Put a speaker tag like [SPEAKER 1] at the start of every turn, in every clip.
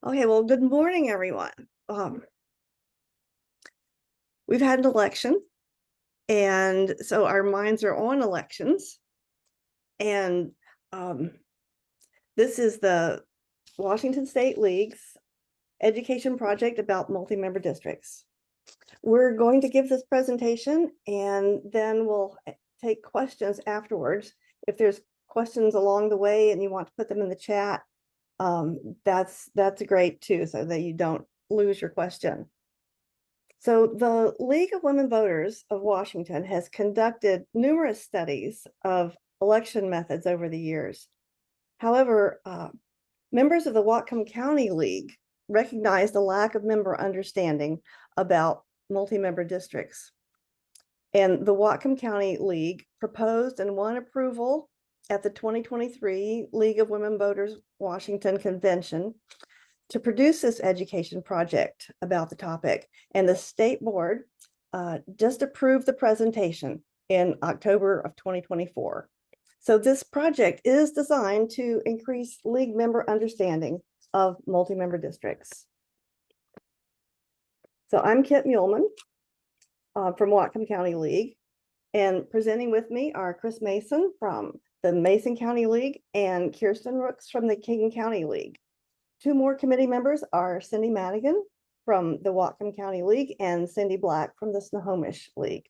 [SPEAKER 1] Okay, well, good morning, everyone. We've had an election, and so our minds are on elections. And this is the Washington State League's education project about multi-member districts. We're going to give this presentation, and then we'll take questions afterwards. If there's questions along the way and you want to put them in the chat, that's great too, so that you don't lose your question. So the League of Women Voters of Washington has conducted numerous studies of election methods over the years. However, members of the Whatcom County League recognized a lack of member understanding about multi-member districts. And the Whatcom County League proposed and won approval at the 2023 League of Women Voters Washington Convention to produce this education project about the topic. And the state board just approved the presentation in October of 2024. So this project is designed to increase league member understanding of multi-member districts. So I'm Kit Muehlman from Whatcom County League, and presenting with me are Chris Mason from the Mason County League and Kirsten Rooks from the King County League. Two more committee members are Cindy Madigan from the Whatcom County League and Cindy Black from the Snohomish League.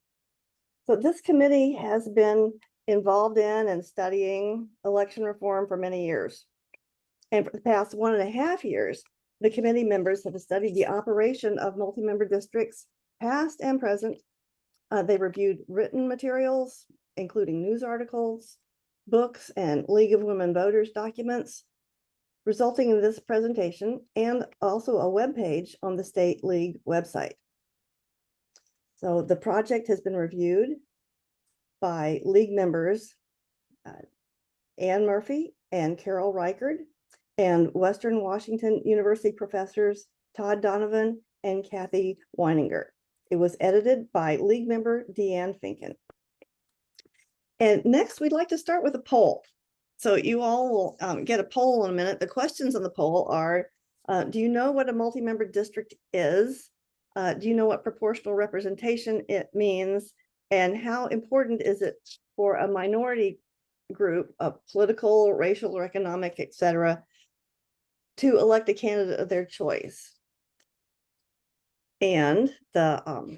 [SPEAKER 1] So this committee has been involved in and studying election reform for many years. And for the past 1.5 years, the committee members have studied the operation of multi-member districts, past and present. They reviewed written materials, including news articles, books, and League of Women Voters documents, resulting in this presentation and also a web page on the State League website. So the project has been reviewed by League members Ann Murphy and Carol Reichard, and Western Washington University professors Todd Donovan and Kathy Weininger. It was edited by League member Deanne Finken. And next, we'd like to start with a poll. So you all will get a poll in a minute. The questions on the poll are, do you know what a multi-member district is? Do you know what proportional representation it means? And how important is it for a minority group of political, racial, or economic, etc., to elect a candidate of their choice? And the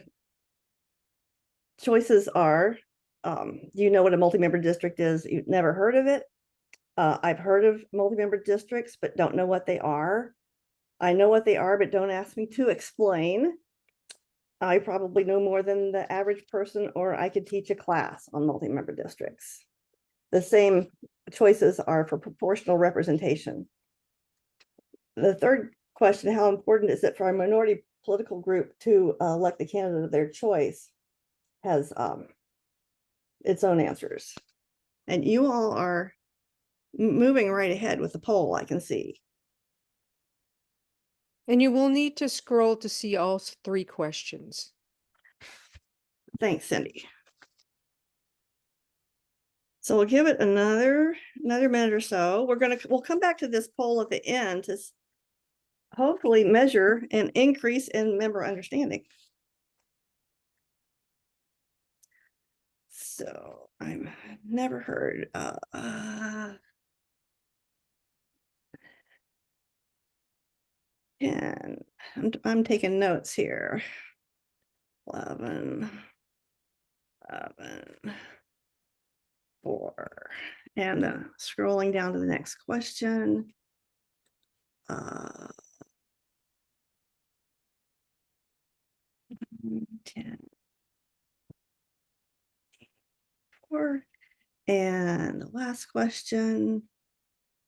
[SPEAKER 1] choices are, do you know what a multi-member district is? You've never heard of it? I've heard of multi-member districts, but don't know what they are. I know what they are, but don't ask me to explain. I probably know more than the average person, or I could teach a class on multi-member districts. The same choices are for proportional representation. The third question, how important is it for a minority political group to elect the candidate of their choice, has its own answers. And you all are moving right ahead with the poll, I can see.
[SPEAKER 2] And you will need to scroll to see all 3 questions.
[SPEAKER 1] Thanks, Cindy. So we'll give it another minute or so. We'll come back to this poll at the end to hopefully measure an increase in member understanding. So I've never heard and I'm taking notes here. 11, 4, and scrolling down to the next question. 10, 4, and the last question.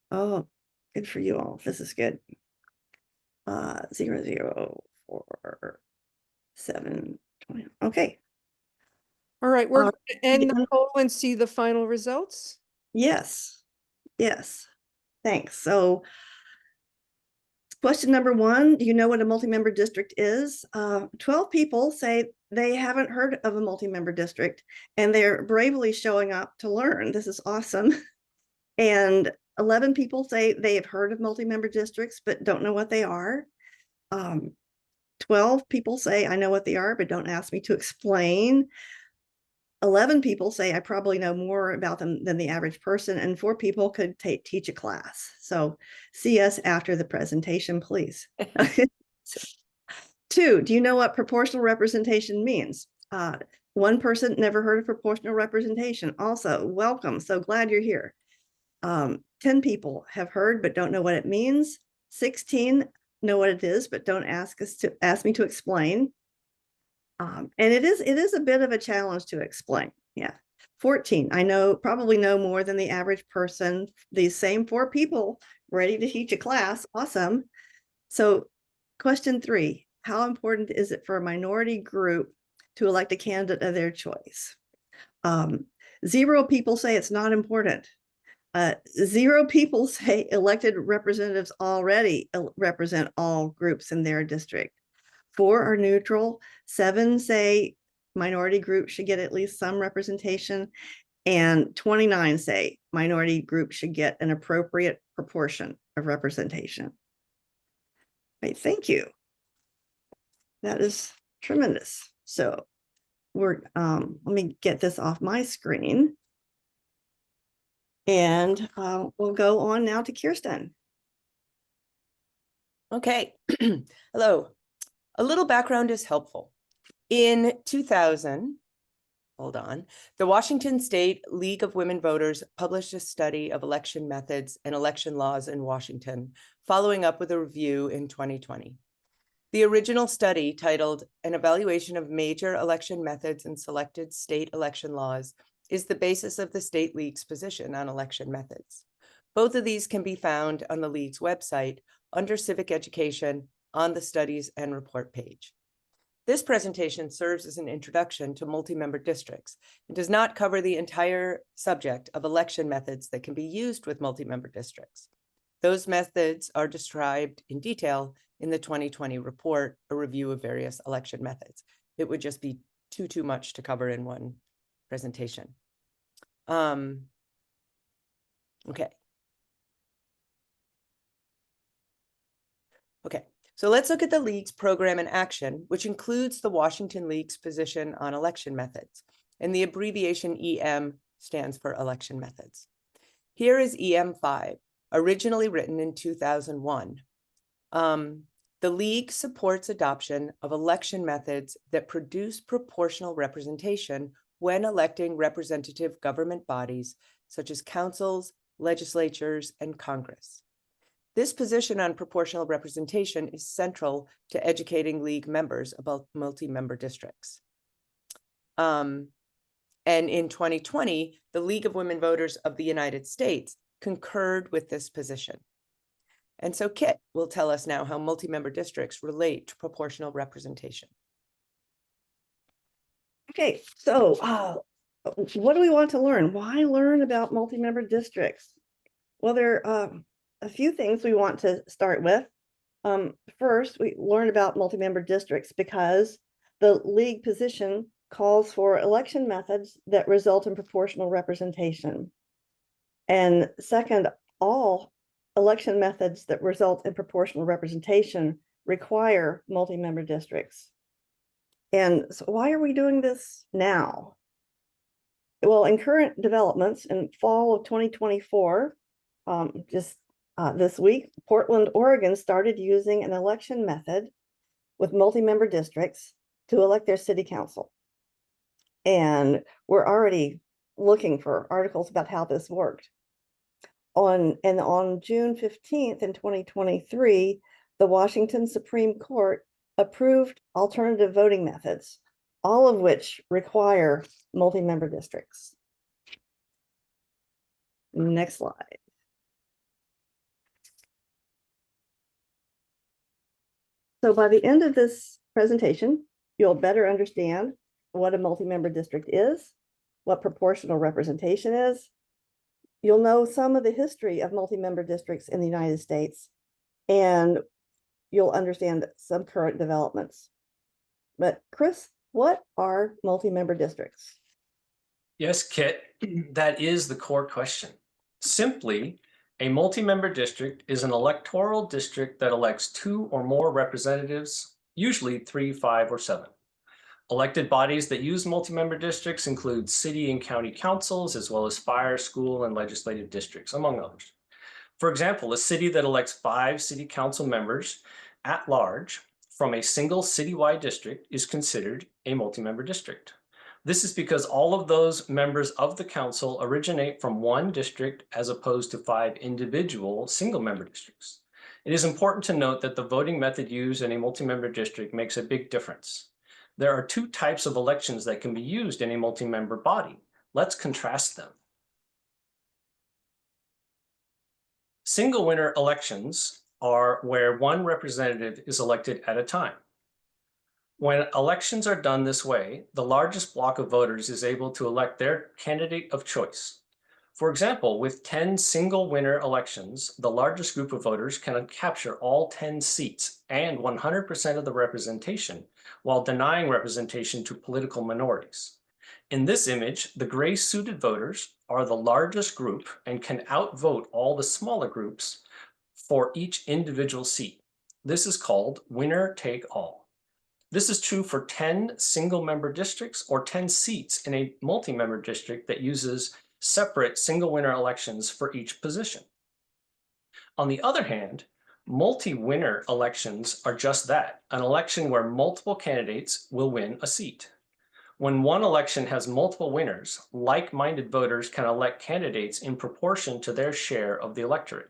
[SPEAKER 1] Oh, good for you all. This is good. 0, 0, 4, 7, 20. Okay.
[SPEAKER 2] All right, we're going to end the poll and see the final results.
[SPEAKER 1] Yes. Thanks. So question number 1, do you know what a multi-member district is? 12 people say they haven't heard of a multi-member district, and they're bravely showing up to learn. This is awesome. And 11 people say they have heard of multi-member districts, but don't know what they are. 12 people say I know what they are, but don't ask me to explain. 11 people say I probably know more about them than the average person, and 4 people could teach a class. So see us after the presentation, please. 2, do you know what proportional representation means? 1 person never heard of proportional representation. Also, welcome. So glad you're here. 10 people have heard but don't know what it means. 16 know what it is but don't ask me to explain. And it is a bit of a challenge to explain. Yeah. 14, probably know more than the average person. These same 4 people ready to teach a class. Awesome. So question 3, how important is it for a minority group to elect a candidate of their choice? 0 people say it's not important. 0 people say elected representatives already represent all groups in their district. 4 are neutral. 7 say minority groups should get at least some representation. And 29 say minority groups should get an appropriate proportion of representation. Right, thank you. That is tremendous. So let me get this off my screen. And we'll go on now to Kirsten.
[SPEAKER 3] Okay, hello. A little background is helpful. In 2000, the Washington State League of Women Voters published a study of election methods and election laws in Washington, following up with a review in 2020. The original study, titled An Evaluation of Major Election Methods and Selected State Election Laws, is the basis of the State League's position on election methods. Both of these can be found on the League's website under Civic Education on the Studies and Report page. This presentation serves as an introduction to multi-member districts and does not cover the entire subject of election methods that can be used with multi-member districts. Those methods are described in detail in the 2020 report, A Review of Various Election Methods. It would just be too much to cover in one presentation. Okay, so let's look at the League's program in action, which includes the Washington League's position on election methods, and the abbreviation EM stands for election methods. Here is EM5, originally written in 2001. The League supports adoption of election methods that produce proportional representation when electing representative government bodies, such as councils, legislatures, and Congress. This position on proportional representation is central to educating League members about multi-member districts. And in 2020, the League of Women Voters of the United States concurred with this position. And so Kit will tell us now how multi-member districts relate to proportional representation.
[SPEAKER 1] Okay, so what do we want to learn? Why learn about multi-member districts? Well, there are a few things we want to start with. First, we learn about multi-member districts because the League position calls for election methods that result in proportional representation. And second, all election methods that result in proportional representation require multi-member districts. And so why are we doing this now? Well, in current developments in fall of 2024, this week, Portland, Oregon started using an election method with multi-member districts to elect their city council. And we're already looking for articles about how this worked. On June 15th in 2023, the Washington Supreme Court approved alternative voting methods, all of which require multi-member districts. Next slide. So by the end of this presentation, you'll better understand what a multi-member district is, what proportional representation is. You'll know some of the history of multi-member districts in the United States, and you'll understand some current developments. But Chris, what are multi-member districts?
[SPEAKER 4] Yes, Kit, that is the core question. Simply, A multi-member district is an electoral district that elects 2 or more representatives, usually 3, 5, or 7. Elected bodies that use multi-member districts include city and county councils, as well as fire, school, and legislative districts, among others. For example, a city that elects 5 city council members at large from a single citywide district is considered a multi-member district. This is because all of those members of the council originate from one district as opposed to 5 individual single-member districts. It is important to note that the voting method used in a multi-member district makes a big difference. There are 2 types of elections that can be used in a multi-member body. Let's contrast them. Single winner elections are where one representative is elected at a time. When elections are done this way, the largest block of voters is able to elect their candidate of choice. For example, with 10 single winner elections, the largest group of voters can capture all 10 seats and 100% of the representation, while denying representation to political minorities. In this image, the gray-suited voters are the largest group and can outvote all the smaller groups for each individual seat. This is called winner take all. This is true for 10 single-member districts or 10 seats in a multi-member district that uses separate single-winner elections for each position. On the other hand, multi-winner elections are just that, an election where multiple candidates will win a seat. When one election has multiple winners, like-minded voters can elect candidates in proportion to their share of the electorate.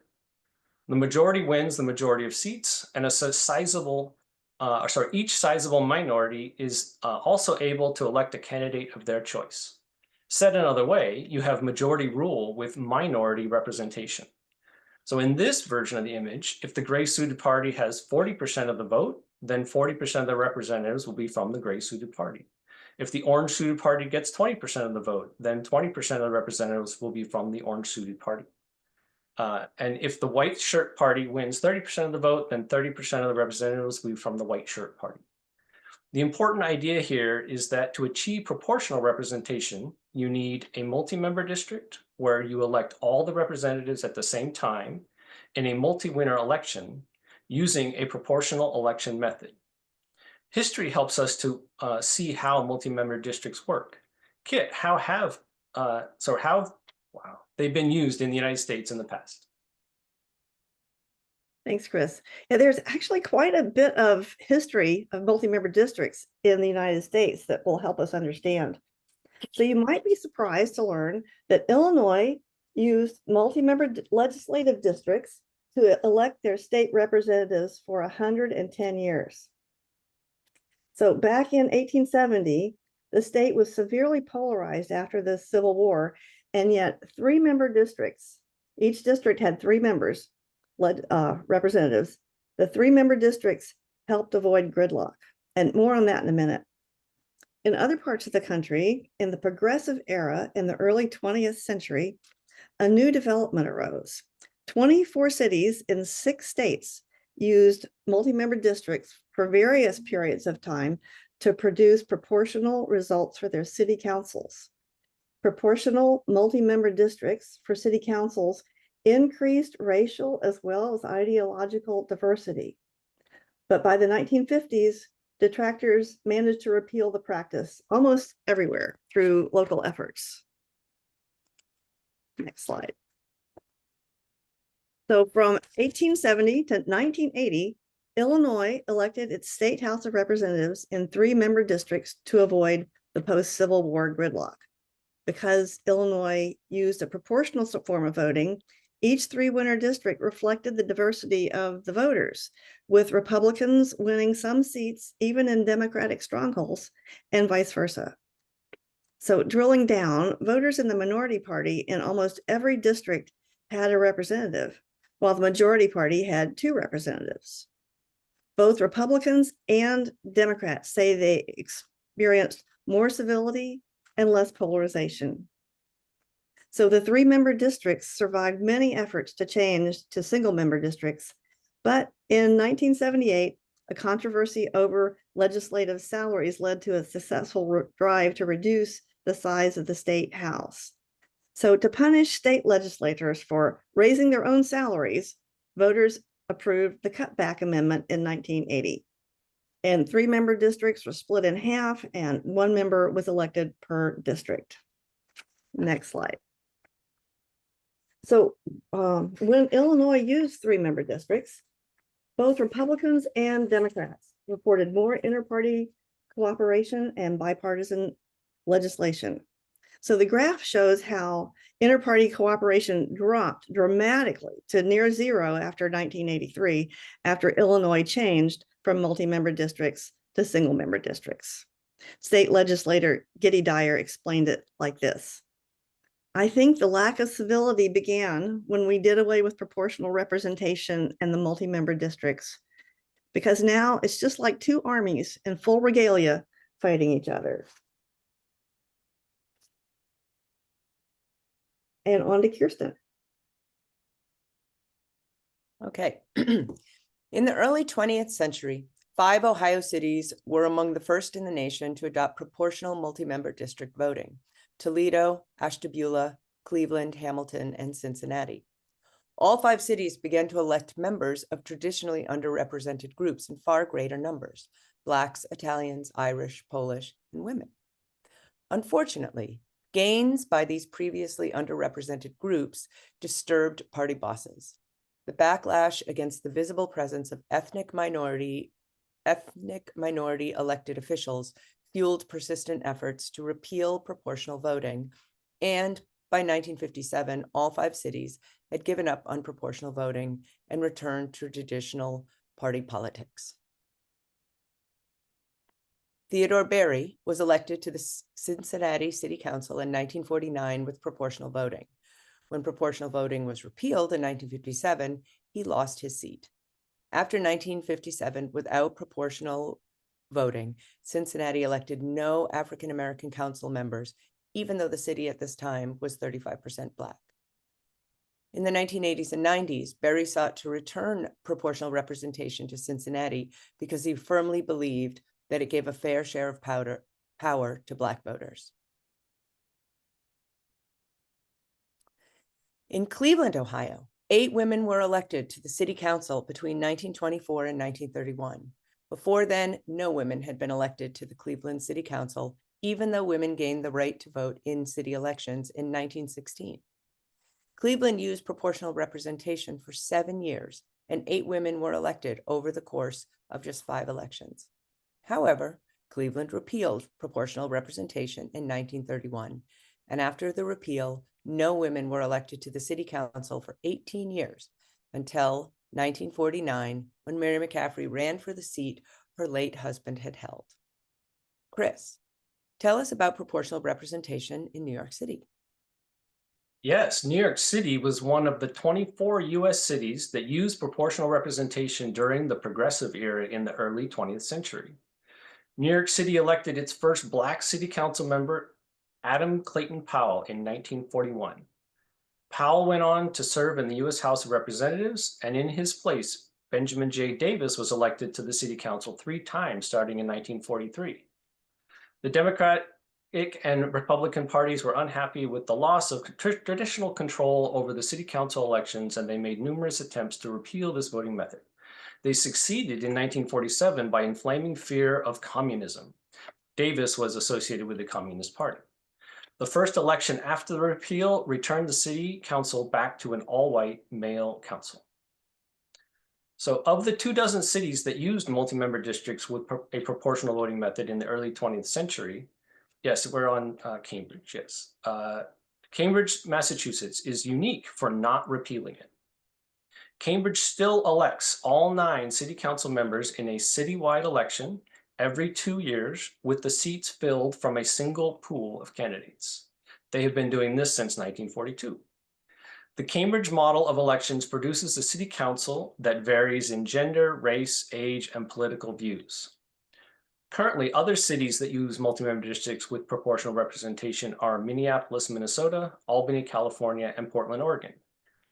[SPEAKER 4] The majority wins the majority of seats, and each sizable minority is also able to elect a candidate of their choice. Said another way, you have majority rule with minority representation. So in this version of the image, if the gray-suited party has 40% of the vote, then 40% of the representatives will be from the gray-suited party. If the orange-suited party gets 20% of the vote, then 20% of the representatives will be from the orange-suited party. And if the white shirt party wins 30% of the vote, then 30% of the representatives will be from the white shirt party. The important idea here is that to achieve proportional representation, you need a multi-member district where you elect all the representatives at the same time in a multi-winner election using a proportional election method. History helps us to see how multi-member districts work. Kit, how have they been used in the United States in the past?
[SPEAKER 1] Thanks, Chris. Yeah, there's actually quite a bit of history of multi-member districts in the United States that will help us understand. So you might be surprised to learn that Illinois used multi-member legislative districts to elect their state representatives for 110 years. So back in 1870, the state was severely polarized after the Civil War, and yet 3-member districts, each district had 3 members, representatives. The 3-member districts helped avoid gridlock, and more on that in a minute. In other parts of the country, in the progressive era in the early 20th century, a new development arose. 24 cities in 6 states used multi-member districts for various periods of time to produce proportional results for their city councils. Proportional multi-member districts for city councils increased racial as well as ideological diversity. But by the 1950s, detractors managed to repeal the practice almost everywhere through local efforts. Next slide. So from 1870 to 1980, Illinois elected its state House of Representatives in 3-member districts to avoid the post-Civil War gridlock. Because Illinois used a proportional form of voting, each 3-winner district reflected the diversity of the voters, with Republicans winning some seats even in Democratic strongholds and vice versa. So drilling down, voters in the minority party in almost every district had a representative, while the majority party had 2 representatives. Both Republicans and Democrats say they experienced more civility and less polarization. So the 3-member districts survived many efforts to change to single-member districts, but in 1978, a controversy over legislative salaries led to a successful drive to reduce the size of the state house. So to punish state legislators for raising their own salaries, voters approved the cutback amendment in 1980. And 3-member districts were split in half and 1 member was elected per district. Next slide. So when Illinois used 3-member districts, both Republicans and Democrats reported more inter-party cooperation and bipartisan legislation. So the graph shows how inter-party cooperation dropped dramatically to near zero after 1983, after Illinois changed from multi-member districts to single-member districts. State legislator Giddy Dyer explained it like this: I think the lack of civility began when we did away with proportional representation and the multi-member districts, because now it's just like 2 armies in full regalia fighting each other. And on to Kirsten.
[SPEAKER 3] Okay. In the early 20th century, 5 Ohio cities were among the first in the nation to adopt proportional multi-member district voting: Toledo, Ashtabula, Cleveland, Hamilton, and Cincinnati. All 5 cities began to elect members of traditionally underrepresented groups in far greater numbers: Blacks, Italians, Irish, Polish, and women. Unfortunately, gains by these previously underrepresented groups disturbed party bosses. The backlash against the visible presence of ethnic minority elected officials fueled persistent efforts to repeal proportional voting, and by 1957, all 5 cities had given up on proportional voting and returned to traditional party politics. Theodore Berry was elected to the Cincinnati City Council in 1949 with proportional voting. When proportional voting was repealed in 1957, he lost his seat. After 1957, without proportional voting, Cincinnati elected no African-American council members, even though the city at this time was 35% Black. In the 1980s and 90s, Berry sought to return proportional representation to Cincinnati because he firmly believed that it gave a fair share of power to Black voters. In Cleveland, Ohio, 8 women were elected to the city council between 1924 and 1931. Before then, no women had been elected to the Cleveland City Council, even though women gained the right to vote in city elections in 1916. Cleveland used proportional representation for 7 years, and 8 women were elected over the course of just 5 elections. However, Cleveland repealed proportional representation in 1931, and after the repeal, no women were elected to the city council for 18 years, until 1949, when Mary McCaffrey ran for the seat her late husband had held. Chris, tell us about proportional representation in New York City.
[SPEAKER 4] Yes, New York City was one of the 24 US cities that used proportional representation during the Progressive era in the early 20th century. New York City elected its first Black city council member, Adam Clayton Powell, in 1941. Powell went on to serve in the US House of Representatives, and in his place, Benjamin J. Davis was elected to the city council 3 times, starting in 1943. The Democratic and Republican parties were unhappy with the loss of traditional control over the city council elections, and they made numerous attempts to repeal this voting method. They succeeded in 1947 by inflaming fear of communism. Davis was associated with the Communist Party. The first election after the repeal returned the city council back to an all-white male council. So of the 24 cities that used multi-member districts with a proportional voting method in the early 20th century, yes, we're on Cambridge, yes. Cambridge, Massachusetts is unique for not repealing it. Cambridge still elects all 9 city council members in a citywide election every 2 years, with the seats filled from a single pool of candidates. They have been doing this since 1942. The Cambridge model of elections produces a city council that varies in gender, race, age, and political views. Currently, other cities that use multi-member districts with proportional representation are Minneapolis, Minnesota, Albany, California, and Portland, Oregon.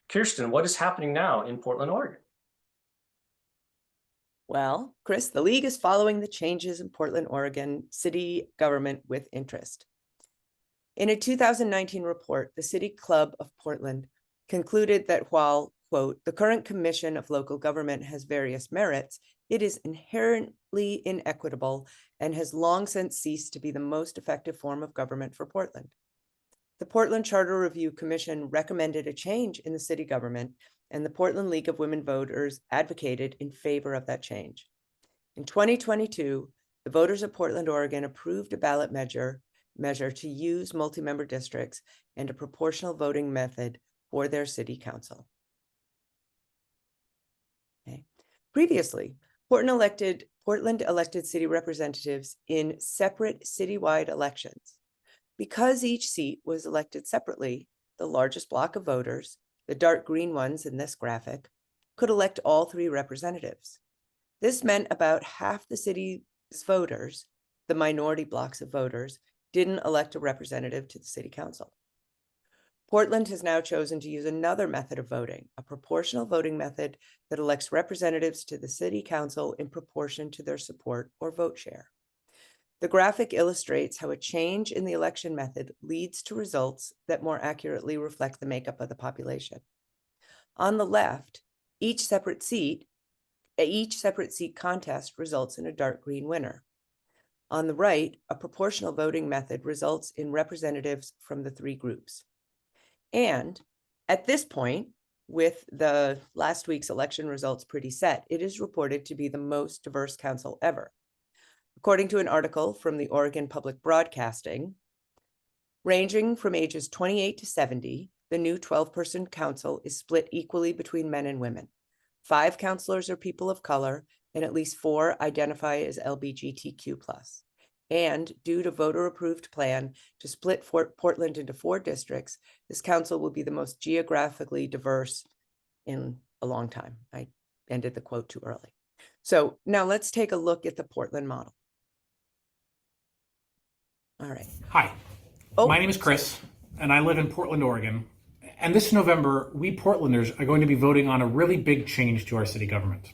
[SPEAKER 4] Kirsten, what is happening now in Portland, Oregon?
[SPEAKER 3] Well, Chris, the League is following the changes in Portland, Oregon city government with interest. In a 2019 report, the City Club of Portland concluded that while, quote, the current commission of local government has various merits, it is inherently inequitable and has long since ceased to be the most effective form of government for Portland. The Portland Charter Review Commission recommended a change in the city government, and the Portland League of Women Voters advocated in favor of that change. In 2022, the voters of Portland, Oregon approved a ballot measure to use multi-member districts and a proportional voting method for their city council. Okay. Previously, Portland elected city representatives in separate citywide elections. Because each seat was elected separately, the largest block of voters, the dark green ones in this graphic, could elect all three representatives. This meant about half the city's voters, the minority blocks of voters, didn't elect a representative to the city council. Portland has now chosen to use another method of voting, a proportional voting method that elects representatives to the city council in proportion to their support or vote share. The graphic illustrates how a change in the election method leads to results that more accurately reflect the makeup of the population. On the left, each separate seat contest results in a dark green winner. On the right, a proportional voting method results in representatives from the three groups. And at this point, with the last week's election results pretty set, it is reported to be the most diverse council ever. According to an article from the Oregon Public Broadcasting, ranging from ages 28 to 70, the new 12-person council is split equally between men and women. 5 councilors are people of color, and at least 4 identify as LGBTQ+. And due to voter-approved plan to split Portland into 4 districts, this council will be the most geographically diverse in a long time. I ended the quote too early. So now let's take a look at the Portland model. All right.
[SPEAKER 5] Hi, my name is Chris, and I live in Portland, Oregon. And this November, we Portlanders are going to be voting on a really big change to our city government.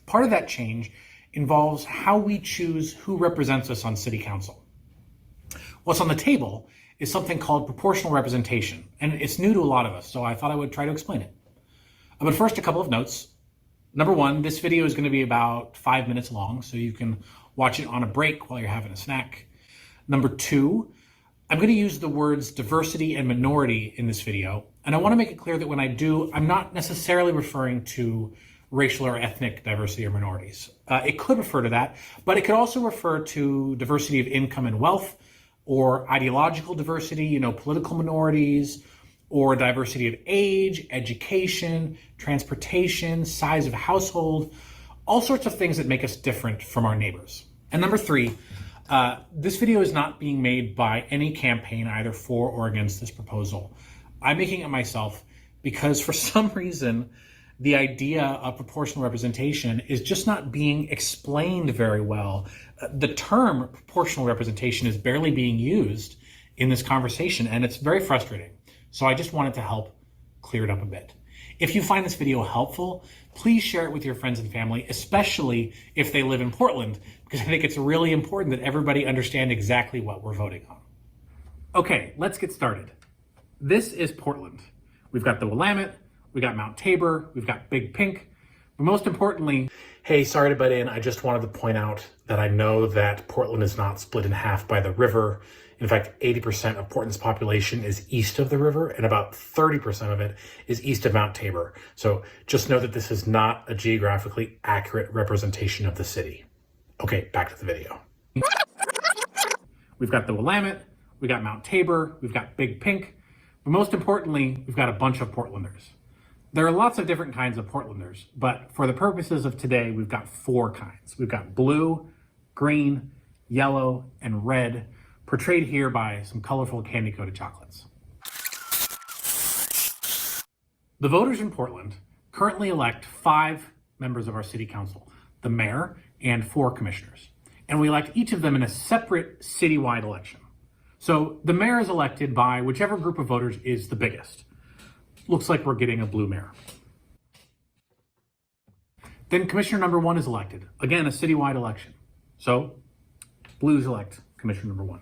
[SPEAKER 5] Part of that change involves how we choose who represents us on city council. What's on the table is something called proportional representation, and it's new to a lot of us, so I thought I would try to explain it. But first, a couple of notes. Number one, this video is going to be about 5 minutes long, so you can watch it on a break while you're having a snack. Number two, I'm going to use the words diversity and minority in this video. And I want to make it clear that when I do, I'm not necessarily referring to racial or ethnic diversity or minorities. It could refer to that, but it could also refer to diversity of income and wealth, or ideological diversity, political minorities, or diversity of age, education, transportation, size of household, all sorts of things that make us different from our neighbors. And number three, this video is not being made by any campaign either for or against this proposal. I'm making it myself because for some reason, the idea of proportional representation is just not being explained very well. The term proportional representation is barely being used in this conversation, and it's very frustrating. So I just wanted to help clear it up a bit. If you find this video helpful, please share it with your friends and family, especially if they live in Portland, because I think it's really important that everybody understand exactly what we're voting on. Okay, let's get started. This is Portland. We've got the Willamette, we got Mount Tabor, we've got Big Pink, but most importantly, hey, sorry to butt in, I just wanted to point out that I know that Portland is not split in half by the river. In fact, 80% of Portland's population is east of the river, and about 30% of it is east of Mount Tabor. So just know that this is not a geographically accurate representation of the city. Okay, back to the video. We've got the Willamette, we got Mount Tabor, we've got Big Pink, but most importantly, we've got a bunch of Portlanders. There are lots of different kinds of Portlanders, but for the purposes of today, we've got 4 kinds. We've got blue, green, yellow, and red, portrayed here by some colorful candy-coated chocolates. The voters in Portland currently elect 5 members of our city council, the mayor and 4 commissioners. And we elect each of them in a separate citywide election. So the mayor is elected by whichever group of voters is the biggest. Looks like we're getting a blue mayor. Then commissioner number 1 is elected. Again, a citywide election. So blues elect commissioner number 1.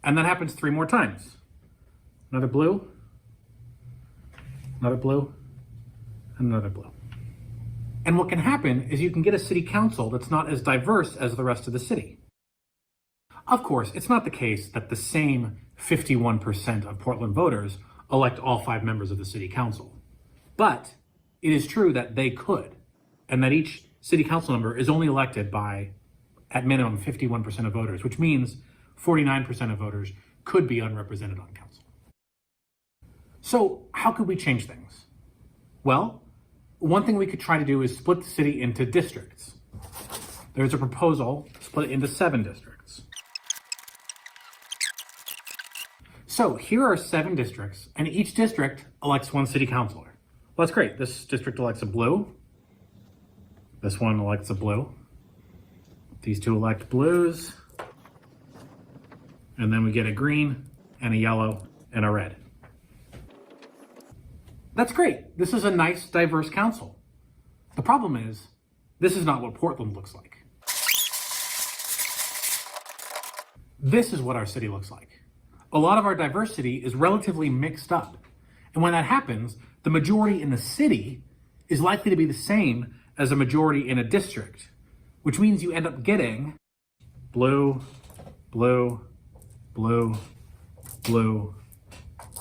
[SPEAKER 5] And that happens 3 more times. Another blue, another blue, and another blue. And what can happen is you can get a city council that's not as diverse as the rest of the city. Of course, it's not the case that the same 51% of Portland voters elect all 5 members of the city council. But it is true that they could, and that each city council member is only elected by, at minimum, 51% of voters, which means 49% of voters could be unrepresented on council. So how could we change things? Well, one thing we could try to do is split the city into districts. There's a proposal to split it into 7 districts. So here are 7 districts, and each district elects 1 city councilor. Well, that's great. This district elects a blue. This one elects a blue. These 2 elect blues. And then we get a green and a yellow and a red. That's great. This is a nice, diverse council. The problem is, this is not what Portland looks like. This is what our city looks like. A lot of our diversity is relatively mixed up. And when that happens, the majority in the city is likely to be the same as a majority in a district, which means you end up getting blue, blue, blue, blue,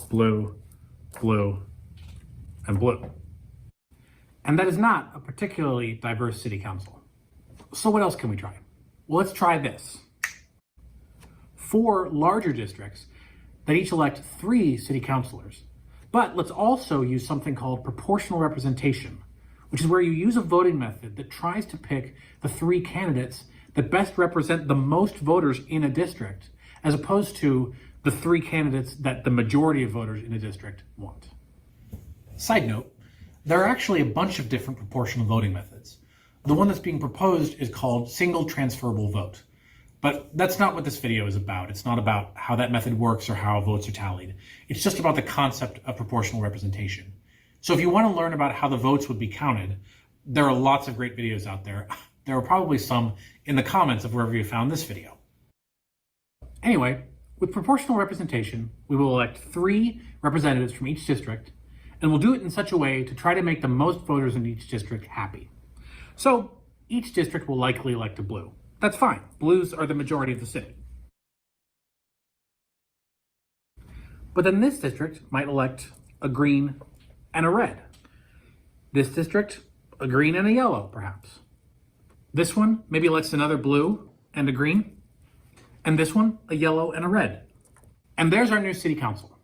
[SPEAKER 5] blue, blue, and blue. And that is not a particularly diverse city council. So what else can we try? Well, let's try this. 4 larger districts that each elect 3 city councilors. But let's also use something called proportional representation, which is where you use a voting method that tries to pick the 3 candidates that best represent the most voters in a district, as opposed to the 3 candidates that the majority of voters in a district want. Side note, there are actually a bunch of different proportional voting methods. The one that's being proposed is called single transferable vote. But that's not what this video is about. It's not about how that method works or how votes are tallied. It's just about the concept of proportional representation. So if you want to learn about how the votes would be counted, there are lots of great videos out there. There are probably some in the comments of wherever you found this video. Anyway, with proportional representation, we will elect 3 representatives from each district, and we'll do it in such a way to try to make the most voters in each district happy. So each district will likely elect a blue. That's fine. Blues are the majority of the city. But then this district might elect a green and a red. This district, a green and a yellow, perhaps. This one maybe elects another blue and a green. And this one, a yellow and a red. And there's our new city council.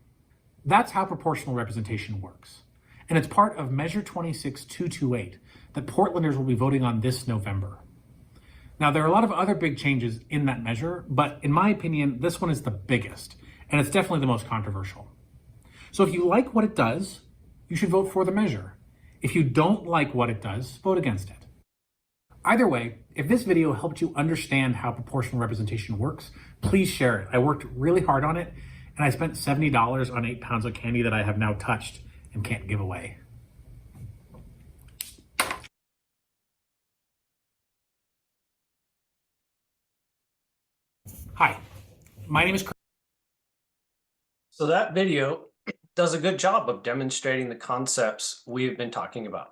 [SPEAKER 5] That's how proportional representation works. And it's part of Measure 26228 that Portlanders will be voting on this November. Now, there are a lot of other big changes in that measure, but in my opinion, this one is the biggest, and it's definitely the most controversial. So if you like what it does, you should vote for the measure. If you don't like what it does, vote against it. Either way, if this video helped you understand how proportional representation works, please share it. I worked really hard on it, and I spent $70 on 8 pounds of candy that I have now touched and can't give away. Hi, my name is Chris.
[SPEAKER 4] So that video does a good job of demonstrating the concepts we've been talking about.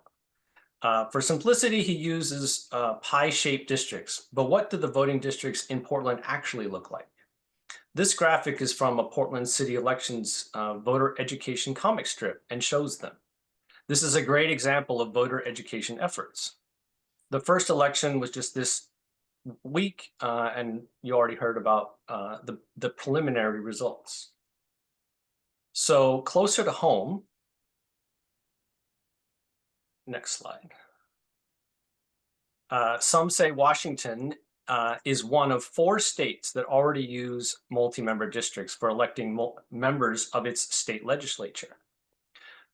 [SPEAKER 4] For simplicity, he uses pie-shaped districts, but what do the voting districts in Portland actually look like? This graphic is from a Portland City Elections voter education comic strip and shows them. This is a great example of voter education efforts. The first election was just this week, and you already heard about the preliminary results. So closer to home, next slide. Some say Washington is one of 4 states that already use multi-member districts for electing members of its state legislature.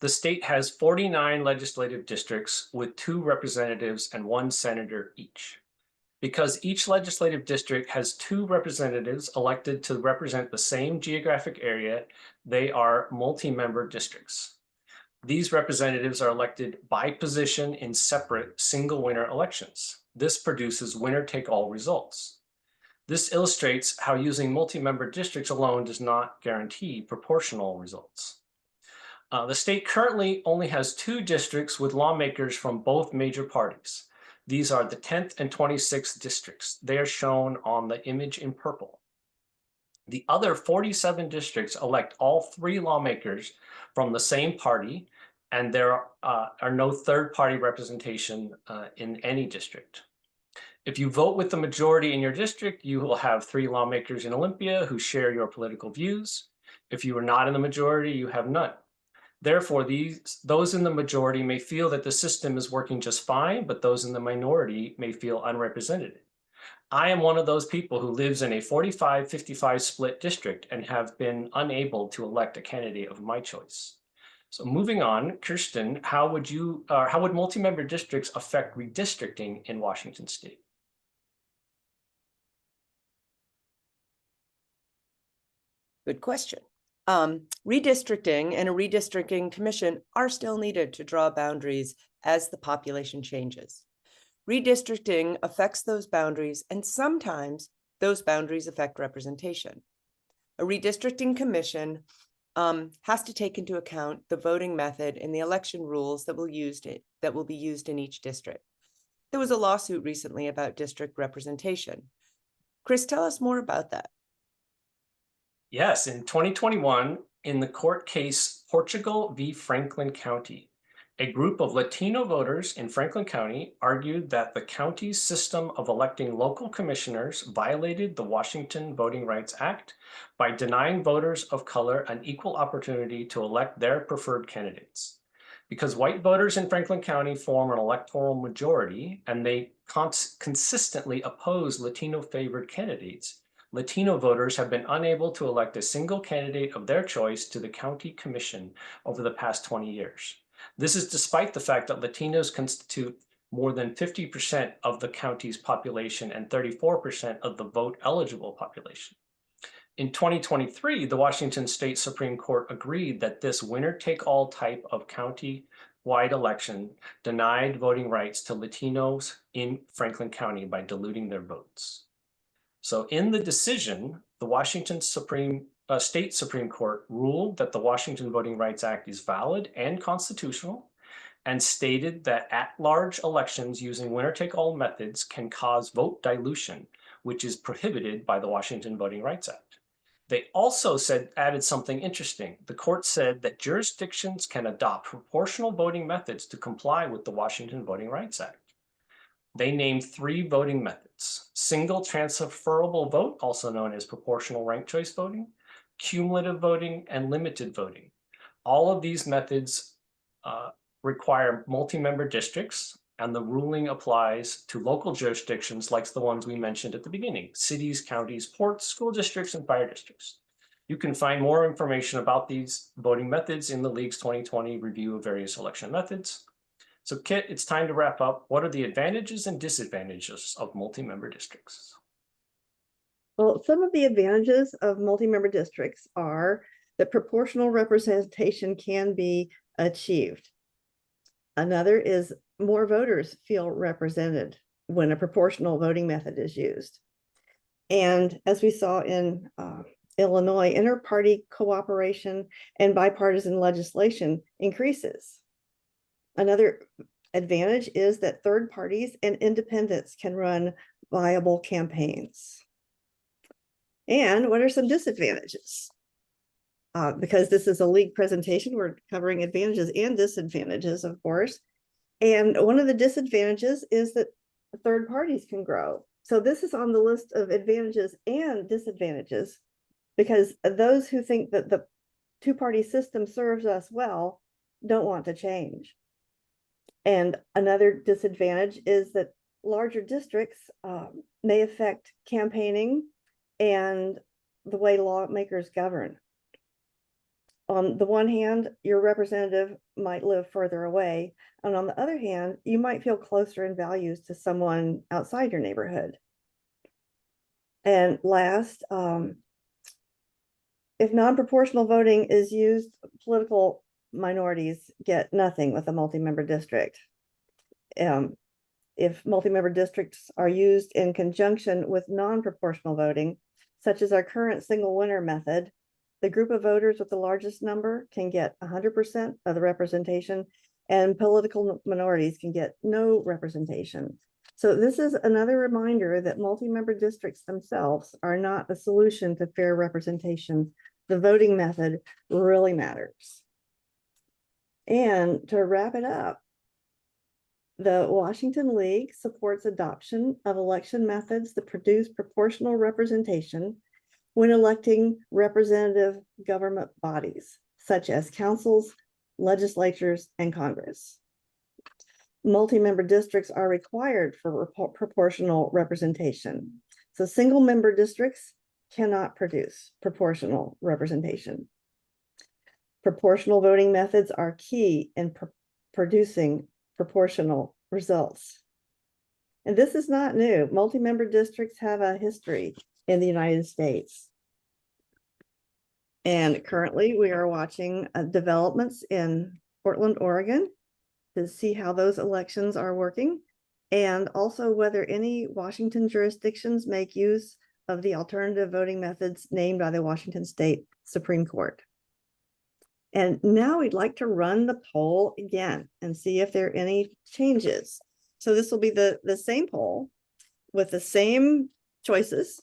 [SPEAKER 4] The state has 49 legislative districts with 2 representatives and 1 senator each. Because each legislative district has 2 representatives elected to represent the same geographic area, they are multi-member districts. These representatives are elected by position in separate single winner elections. This produces winner-take-all results. This illustrates how using multi-member districts alone does not guarantee proportional results. The state currently only has 2 districts with lawmakers from both major parties. These are the 10th and 26th districts. They are shown on the image in purple. The other 47 districts elect all 3 lawmakers from the same party, and there are no third-party representation in any district. If you vote with the majority in your district, you will have 3 lawmakers in Olympia who share your political views. If you are not in the majority, you have none. Therefore, those in the majority may feel that the system is working just fine, but those in the minority may feel unrepresented. I am one of those people who lives in a 45-55 split district and have been unable to elect a candidate of my choice. So moving on, Kirsten, how would multi-member districts affect redistricting in Washington state?
[SPEAKER 3] Good question. Redistricting and a redistricting commission are still needed to draw boundaries as the population changes. Redistricting affects those boundaries, and sometimes those boundaries affect representation. A redistricting commission has to take into account the voting method and the election rules that will be used in each district. There was a lawsuit recently about district representation. Chris, tell us more about that.
[SPEAKER 4] Yes, in 2021, in the court case Portugal v. Franklin County, a group of Latino voters in Franklin County argued that the county's system of electing local commissioners violated the Washington Voting Rights Act by denying voters of color an equal opportunity to elect their preferred candidates. Because white voters in Franklin County form an electoral majority and they consistently oppose Latino-favored candidates, Latino voters have been unable to elect a single candidate of their choice to the county commission over the past 20 years. This is despite the fact that Latinos constitute more than 50% of the county's population and 34% of the vote-eligible population. In 2023, the Washington State Supreme Court agreed that this winner-take-all type of county-wide election denied voting rights to Latinos in Franklin County by diluting their votes. So in the decision, the Washington State Supreme Court ruled that the Washington Voting Rights Act is valid and constitutional, and stated that at-large elections using winner-take-all methods can cause vote dilution, which is prohibited by the Washington Voting Rights Act. They also added something interesting. The court said that jurisdictions can adopt proportional voting methods to comply with the Washington Voting Rights Act. They named 3 voting methods: single transferable vote, also known as proportional ranked choice voting, cumulative voting, and limited voting. All of these methods require multi-member districts, and the ruling applies to local jurisdictions like the ones we mentioned at the beginning: cities, counties, ports, school districts, and fire districts. You can find more information about these voting methods in the League's 2020 review of various election methods. So Kit, it's time to wrap up. What are the advantages and disadvantages of multi-member districts?
[SPEAKER 1] Well, some of the advantages of multi-member districts are that proportional representation can be achieved. Another is more voters feel represented when a proportional voting method is used. And as we saw in Illinois, inter-party cooperation and bipartisan legislation increases. Another advantage is that third parties and independents can run viable campaigns. And what are some disadvantages? Because this is a League presentation, we're covering advantages and disadvantages, of course. And one of the disadvantages is that third parties can grow. So this is on the list of advantages and disadvantages, because those who think that the two-party system serves us well don't want to change. And another disadvantage is that larger districts may affect campaigning and the way lawmakers govern. On the one hand, your representative might live further away, and on the other hand, you might feel closer in values to someone outside your neighborhood. And last, if non-proportional voting is used, political minorities get nothing with a multi-member district. if multi-member districts are used in conjunction with non-proportional voting, such as our current single winner method, the group of voters with the largest number can get 100% of the representation, and political minorities can get no representation. So this is another reminder that multi-member districts themselves are not a solution to fair representation. The voting method really matters. And to wrap it up, the Washington League supports adoption of election methods that produce proportional representation when electing representative government bodies, such as councils, legislatures, and Congress. Multi-member districts are required for proportional representation. So single-member districts cannot produce proportional representation. Proportional voting methods are key in producing proportional results. And this is not new. Multi-member districts have a history in the United States. And currently we are watching developments in Portland, Oregon to see how those elections are working, and also whether any Washington jurisdictions make use of the alternative voting methods named by the Washington State Supreme Court. And now we'd like to run the poll again and see if there are any changes. So this will be the same poll with the same choices.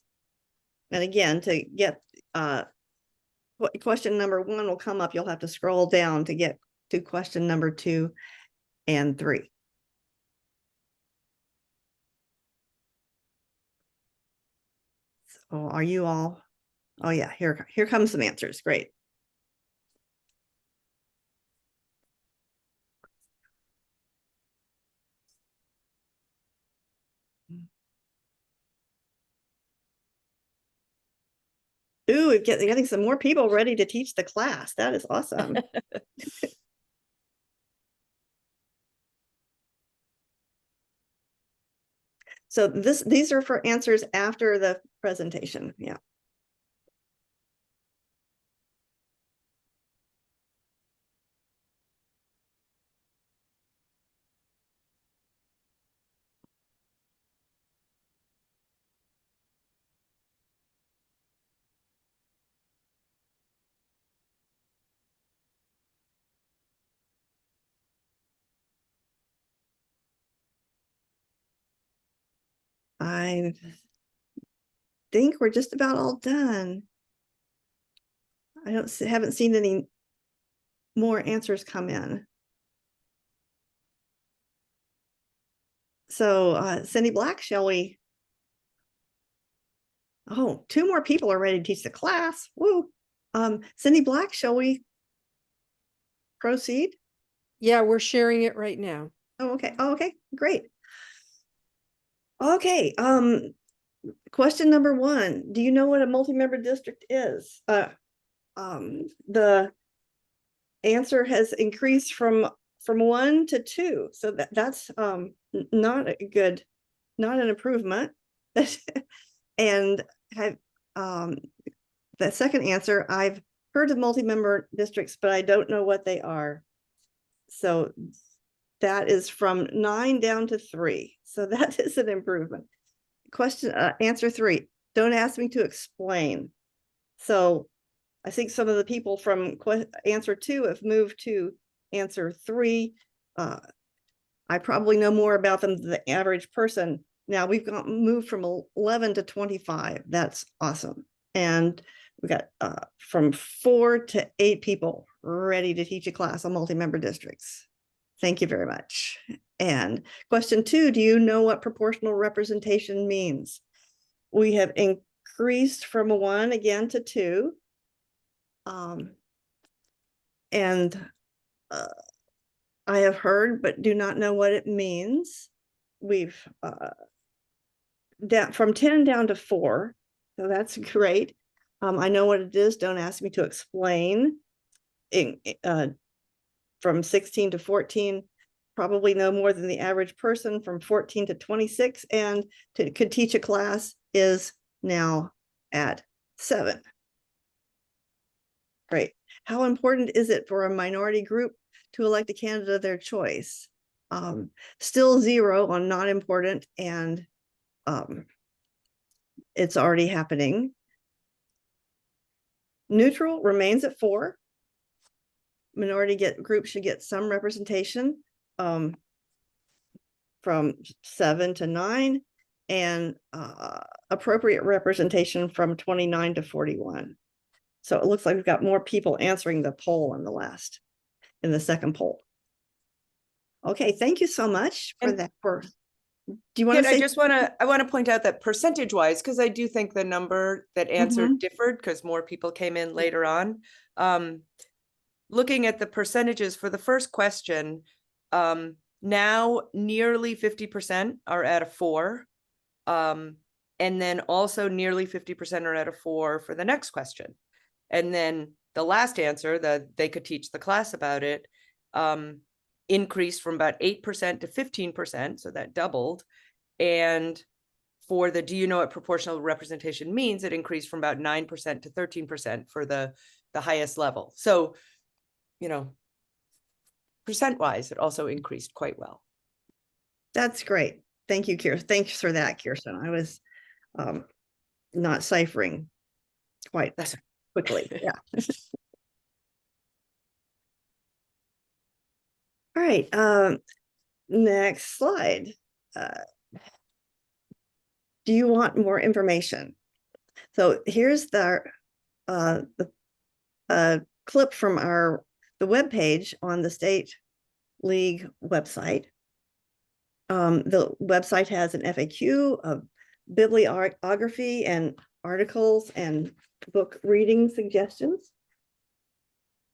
[SPEAKER 1] And again, to get question number 1 will come up, you'll have to scroll down to get to question number 2 and 3. So are you all? Oh yeah, here comes some answers. Great. Ooh, we're getting some more people ready to teach the class. That is awesome. So these are for answers after the presentation. Yeah. I think we're just about all done. I haven't seen any more answers come in. So Cindy Black, shall we? Oh, 2 more people are ready to teach the class. Woo. Cindy Black, shall we proceed?
[SPEAKER 2] Yeah, we're sharing it right now.
[SPEAKER 1] Oh, okay. Oh, okay, great. Okay, question number 1. Do you know what a multi-member district is? The answer has increased from 1 to 2. So that's not a good, not an improvement. And have the second answer, I've heard of multi-member districts, but I don't know what they are. So that is from 9 down to 3. So that is an improvement. Question, answer 3, don't ask me to explain. So I think some of the people from answer 2 have moved to answer 3. I probably know more about them than the average person. Now we've moved from 11 to 25. That's awesome. And we got from 4 to 8 people ready to teach a class on multi-member districts. Thank you very much. And question 2, do you know what proportional representation means? We have increased from 1 again to 2. And I have heard, but do not know what it means. We've from 10 down to 4. So that's great. I know what it is. Don't ask me to explain. From 16 to 14, probably no more than the average person. From 14 to 26, and could teach a class is now at 7. Great. How important is it for a minority group to elect a candidate of their choice? Still 0 on not important, and it's already happening. Neutral remains at 4. Minority group should get some representation, from 7 to 9, and appropriate representation from 29 to 41. So it looks like we've got more people answering the poll in the second poll. Okay, thank you so much for that. Do you want to say?
[SPEAKER 3] I want to point out that percentage wise, because I do think the number that answered differed because more people came in later on. Looking at the percentages for the first question, now nearly 50% are at a 4. And then also nearly 50% are at a 4 for the next question. And then the last answer, that they could teach the class about it, increased from about 8% to 15%. So that doubled. And for the, do you know what proportional representation means? It increased from about 9% to 13% for the highest level. So, you know, percent wise, it also increased quite well.
[SPEAKER 1] That's great. Thank you, Kirsten. Thanks for that, Kirsten. I was not ciphering quite quickly. Yeah. All right. Next slide. Do you want more information? So here's the clip from the webpage on the State League website. The website has an FAQ, of bibliography and articles and book reading suggestions.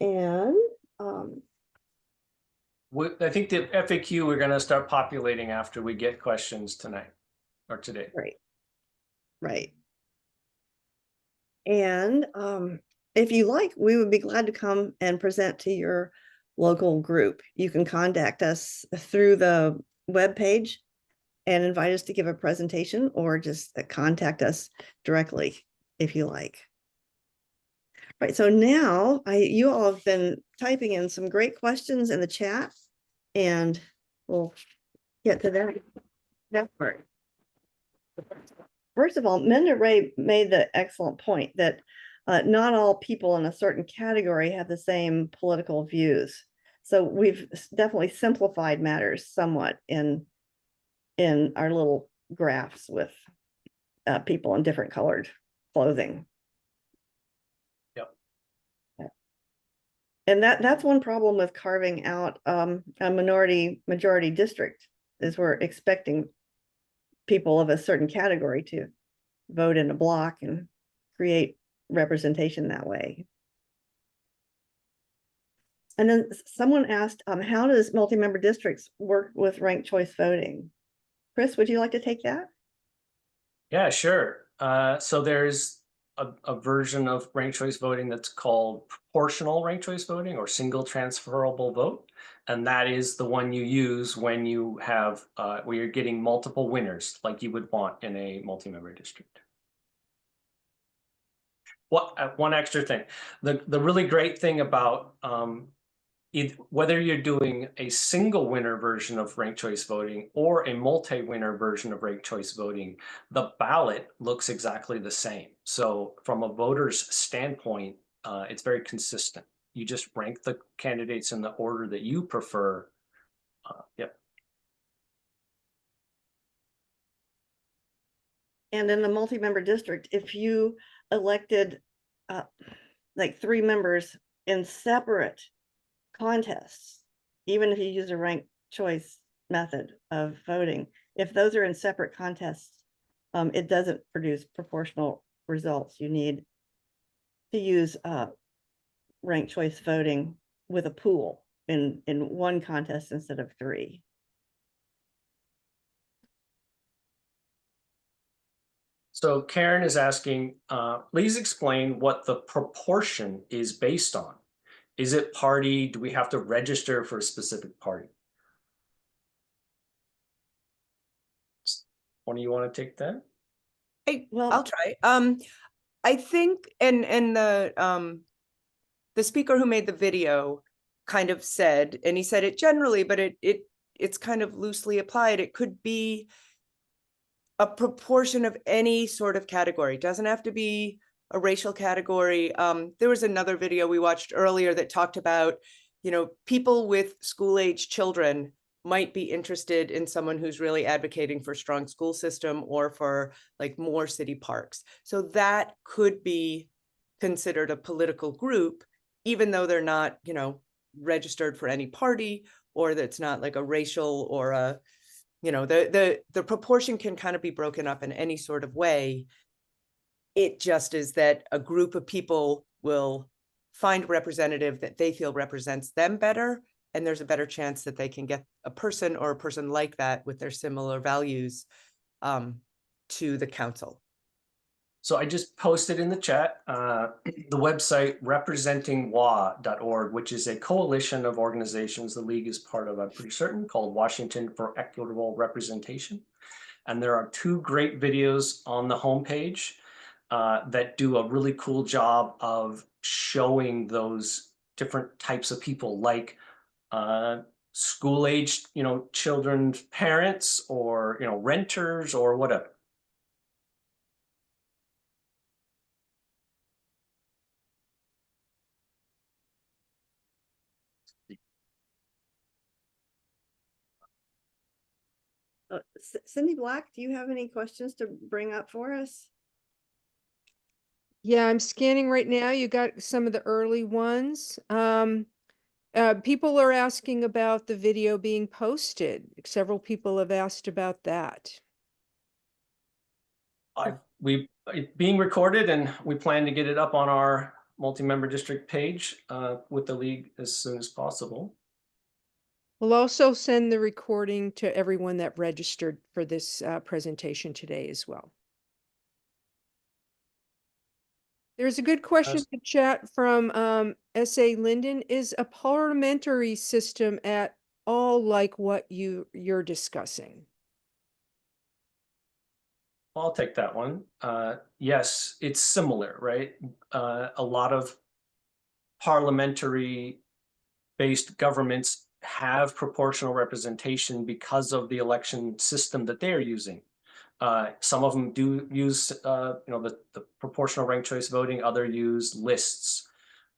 [SPEAKER 1] And
[SPEAKER 4] I think the FAQ we're going to start populating after we get questions tonight or today.
[SPEAKER 1] Right. And if you like, we would be glad to come and present to your local group. You can contact us through the webpage and invite us to give a presentation, or just contact us directly if you like. Right, so now you all have been typing in some great questions in the chat, and we'll get to that part. First of all, Minda Ray made the excellent point that not all people in a certain category have the same political views. So we've definitely simplified matters somewhat in our little graphs with people in different colored clothing. And that's one problem with carving out a majority district, is we're expecting people of a certain category to vote in a block and create representation that way. And then someone asked, how does multi-member districts work with ranked choice voting? Chris, would you like to take that?
[SPEAKER 4] Yeah, sure. So there's a version of ranked choice voting that's called proportional ranked choice voting, or single transferable vote. And that is the one you use when you have, where you're getting multiple winners, like you would want in a multi-member district. One extra thing, the really great thing about whether you're doing a single winner version of ranked choice voting or a multi-winner version of ranked choice voting, the ballot looks exactly the same. So from a voter's standpoint, it's very consistent. You just rank the candidates in the order that you prefer. Yep.
[SPEAKER 1] And in the multi-member district, if you elected like 3 members in separate contests, even if you use a ranked choice method of voting, if those are in separate contests, it doesn't produce proportional results. You need to use ranked choice voting with a pool in one contest instead of 3.
[SPEAKER 4] So Karen is asking, please explain what the proportion is based on. Is it party? Do we have to register for a specific party? One of you want to take that?
[SPEAKER 3] I'll try. I think, and the speaker who made the video kind of said, and he said it generally, but it it's kind of loosely applied. It could be a proportion of any sort of category. It doesn't have to be a racial category. There was another video we watched earlier that talked about, people with school-age children might be interested in someone who's really advocating for a strong school system or for like more city parks. So that could be considered a political group, even though they're not, registered for any party, or that's not like a racial or a, the proportion can kind of be broken up in any sort of way. It just is that a group of people will find a representative that they feel represents them better, and there's a better chance that they can get a person or a person like that with their similar values to the council.
[SPEAKER 4] So I just posted in the chat the website representingwa.org, which is a coalition of organizations the League is part of, I'm pretty certain, called Washington for Equitable Representation. And there are 2 great videos on the homepage that do a really cool job of showing those different types of people, like school-aged, children's parents, or, renters, or whatever.
[SPEAKER 1] Cindy Black, do you have any questions to bring up for us?
[SPEAKER 2] Yeah, I'm scanning right now. You got some of the early ones. People are asking about the video being posted. Several people have asked about that.
[SPEAKER 4] It's being recorded, and we plan to get it up on our multi-member district page with the League as soon as possible.
[SPEAKER 2] We'll also send the recording to everyone that registered for this presentation today as well. There's a good question in the chat from S.A. Linden. Is a parliamentary system at all like what you're discussing?
[SPEAKER 4] I'll take that one. Yes, it's similar, right? A lot of parliamentary-based governments have proportional representation because of the election system that they're using. Some of them do use, the proportional ranked choice voting. Other use lists,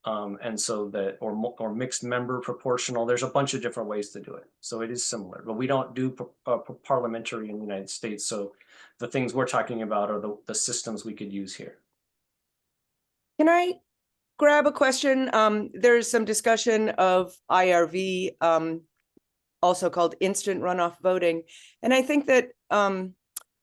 [SPEAKER 4] and so that or mixed member proportional. There's a bunch of different ways to do it. So it is similar, but we don't do parliamentary in the United States. So the things we're talking about are the systems we could use here.
[SPEAKER 3] Can I grab a question? There's some discussion of IRV, also called instant runoff voting. And I think that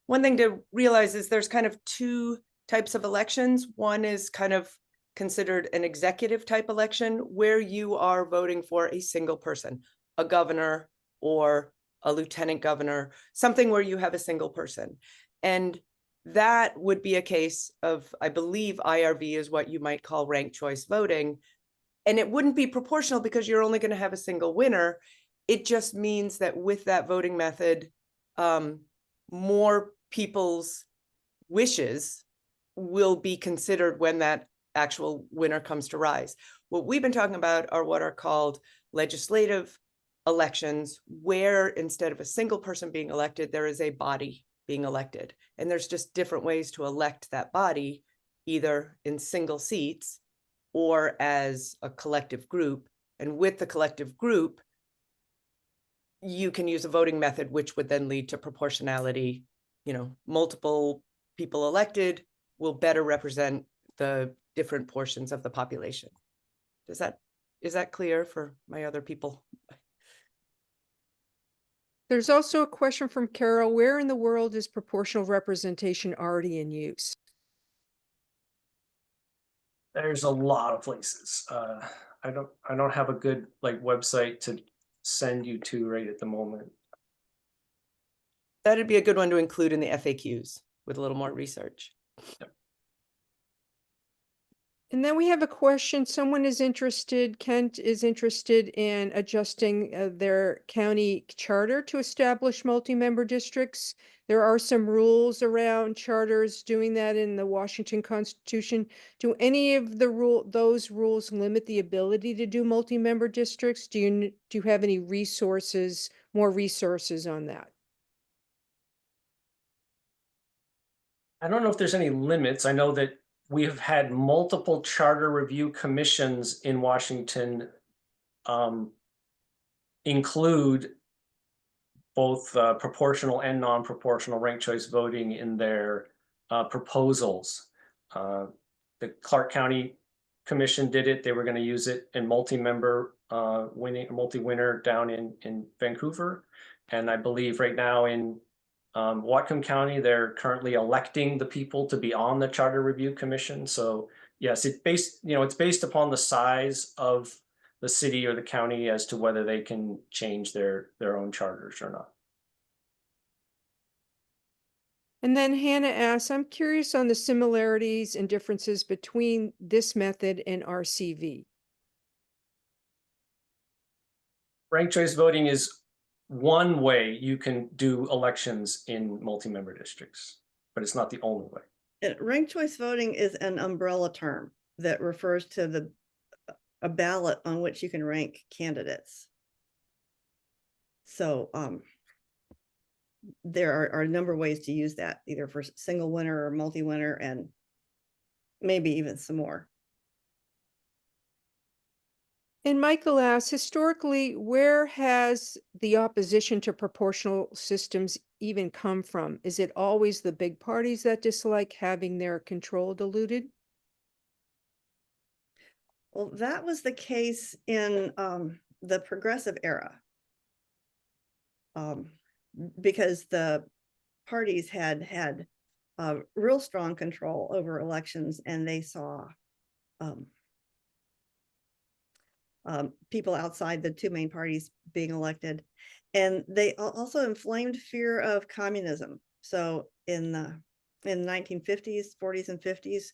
[SPEAKER 3] one thing to realize is there's kind of 2 types of elections. One is kind of considered an executive type election where you are voting for a single person, a governor or a lieutenant governor, something where you have a single person. And that would be a case of, I believe IRV is what you might call ranked choice voting. And it wouldn't be proportional because you're only going to have a single winner. It just means that with that voting method, more people's wishes will be considered when that actual winner comes to rise. What we've been talking about are what are called legislative elections, where instead of a single person being elected, there is a body being elected. And there's just different ways to elect that body, either in single seats or as a collective group. And with the collective group, you can use a voting method, which would then lead to proportionality. Multiple people elected will better represent the different portions of the population. Is that clear for my other people?
[SPEAKER 2] There's also a question from Carol. Where in the world is proportional representation already in use?
[SPEAKER 4] There's a lot of places. I don't have a good website to send you to right at the moment.
[SPEAKER 3] That'd be a good one to include in the FAQs with a little more research.
[SPEAKER 4] Yep.
[SPEAKER 2] And then we have a question. Someone is interested, Kent is interested in adjusting their county charter to establish multi-member districts. There are some rules around charters doing that in the Washington Constitution. Do any of those rules limit the ability to do multi-member districts? Do you have any resources more resources on that?
[SPEAKER 4] I don't know if there's any limits. I know that we have had multiple charter review commissions in Washington include both proportional and non-proportional ranked choice voting in their proposals. The Clark County Commission did it. They were going to use it in multi-member multi-winner down in Vancouver. And I believe right now in Whatcom County, they're currently electing the people to be on the Charter Review Commission. So yes, it's based upon the size of the city or the county as to whether they can change their own charters or not.
[SPEAKER 2] And then Hannah asks, I'm curious on the similarities and differences between this method and RCV.
[SPEAKER 4] Ranked choice voting is one way you can do elections in multi-member districts, but it's not the only way.
[SPEAKER 1] Ranked choice voting is an umbrella term that refers to a ballot on which you can rank candidates. So there are a number of ways to use that, either for single winner or multi-winner, and maybe even some more.
[SPEAKER 2] And Michael asks, historically, where has the opposition to proportional systems even come from? Is it always the big parties that dislike having their control diluted?
[SPEAKER 1] Well, that was the case in the progressive era, because the parties had real strong control over elections, and they saw people outside the two main parties being elected, and they also inflamed fear of communism. So in the 1950s, 40s, and 50s,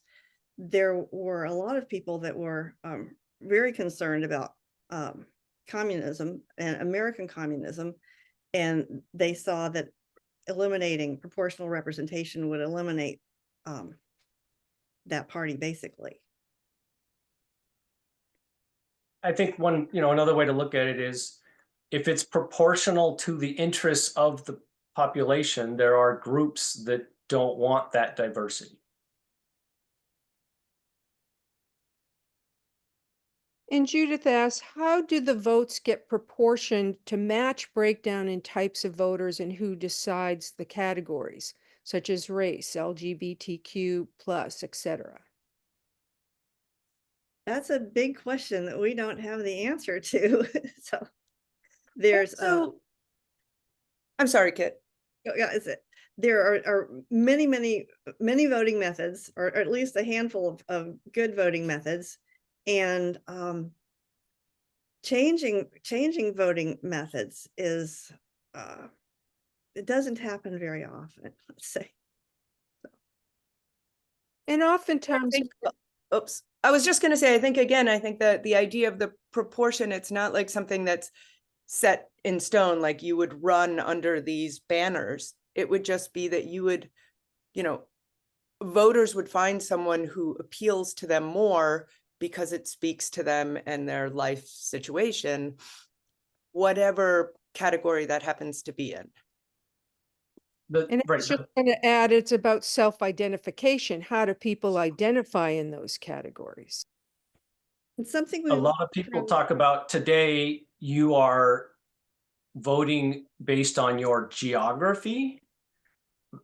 [SPEAKER 1] there were a lot of people that were very concerned about communism and American communism, and they saw that eliminating proportional representation would eliminate that party, basically.
[SPEAKER 4] I think another way to look at it is if it's proportional to the interests of the population, there are groups that don't want that diversity.
[SPEAKER 2] And Judith asks, how do the votes get proportioned to match breakdown in types of voters and who decides the categories, such as race, LGBTQ+, etc.?
[SPEAKER 1] That's a big question that we don't have the answer to. So there's
[SPEAKER 3] I'm sorry, Kit.
[SPEAKER 1] yeah, there are many voting methods, or at least a handful of good voting methods, and changing voting methods is it doesn't happen very often, let's say.
[SPEAKER 2] And oftentimes,
[SPEAKER 3] Oops. I was just going to say, I think that the idea of the proportion, it's not like something that's set in stone, like you would run under these banners. It would just be that you would, voters would find someone who appeals to them more because it speaks to them and their life situation, whatever category that happens to be in.
[SPEAKER 2] and I was just going to add, it's about self-identification. How do people identify in those categories?
[SPEAKER 1] It's something
[SPEAKER 4] a lot of people talk about today. You are voting based on your geography,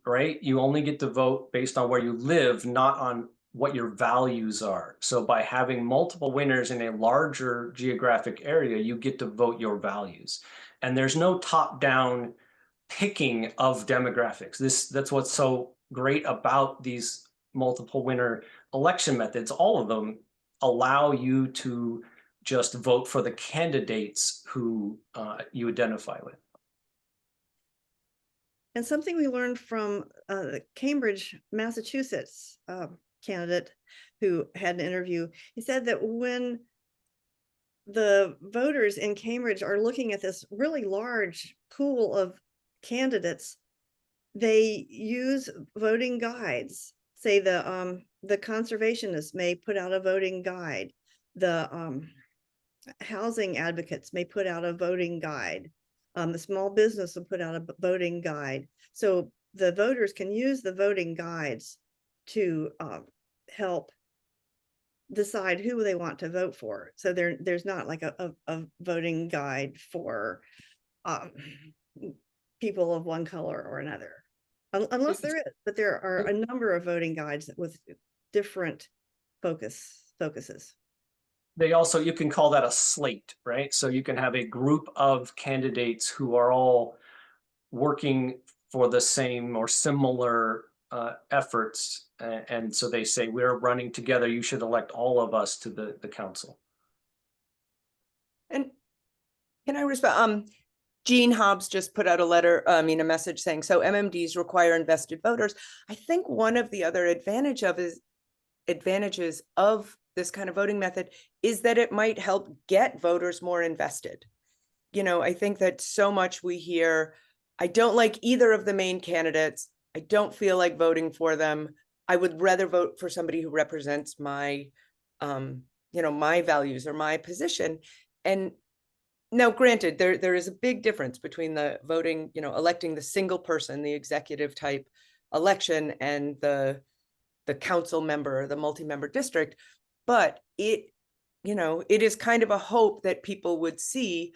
[SPEAKER 4] right? You only get to vote based on where you live, not on what your values are. So by having multiple winners in a larger geographic area, you get to vote your values. And there's no top-down picking of demographics. That's what's so great about these multiple winner election methods. All of them allow you to just vote for the candidates who you identify with.
[SPEAKER 1] And something we learned from the Cambridge, Massachusetts candidate who had an interview, he said that when the voters in Cambridge are looking at this really large pool of candidates, they use voting guides. Say the conservationists may put out a voting guide. The housing advocates may put out a voting guide. The small business will put out a voting guide. So the voters can use the voting guides to help decide who they want to vote for. So there's not like a voting guide for people of one color or another, unless there is, but there are a number of voting guides with different focuses.
[SPEAKER 4] They also, you can call that a slate, right? So you can have a group of candidates who are all working for the same or similar efforts. And so they say, we're running together, you should elect all of us to the council.
[SPEAKER 3] And can I respond? Gene Hobbs just put out a message saying, so MMDs require invested voters. I think one of the other advantages of this kind of voting method is that it might help get voters more invested. You know, I think that so much we hear, I don't like either of the main candidates. I don't feel like voting for them. I would rather vote for somebody who represents my, my values or my position. And now, granted, there is a big difference between the voting, electing the single person, the executive type election, and the council member, the multi-member district. But it is kind of a hope that people would see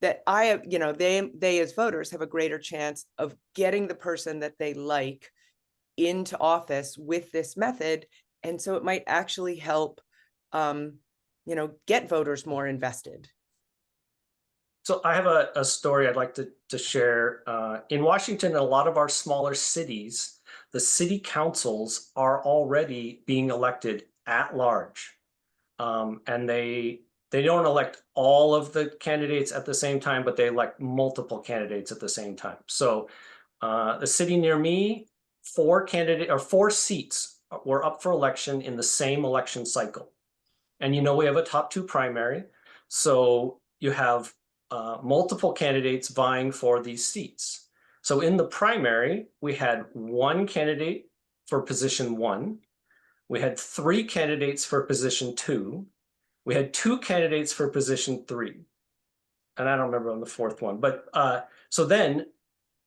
[SPEAKER 3] that they as voters have a greater chance of getting the person that they like into office with this method. And so it might actually help, get voters more invested.
[SPEAKER 4] So I have a story I'd like to share. In Washington, a lot of our smaller cities, the city councils are already being elected at large. And they don't elect all of the candidates at the same time, but they elect multiple candidates at the same time. So the city near me, 4 seats were up for election in the same election cycle. And we have a top 2 primary. So you have multiple candidates vying for these seats. So in the primary, we had 1 candidate for position 1. We had 3 candidates for position 2. We had 2 candidates for position 3. And I don't remember on the 4th one. But so then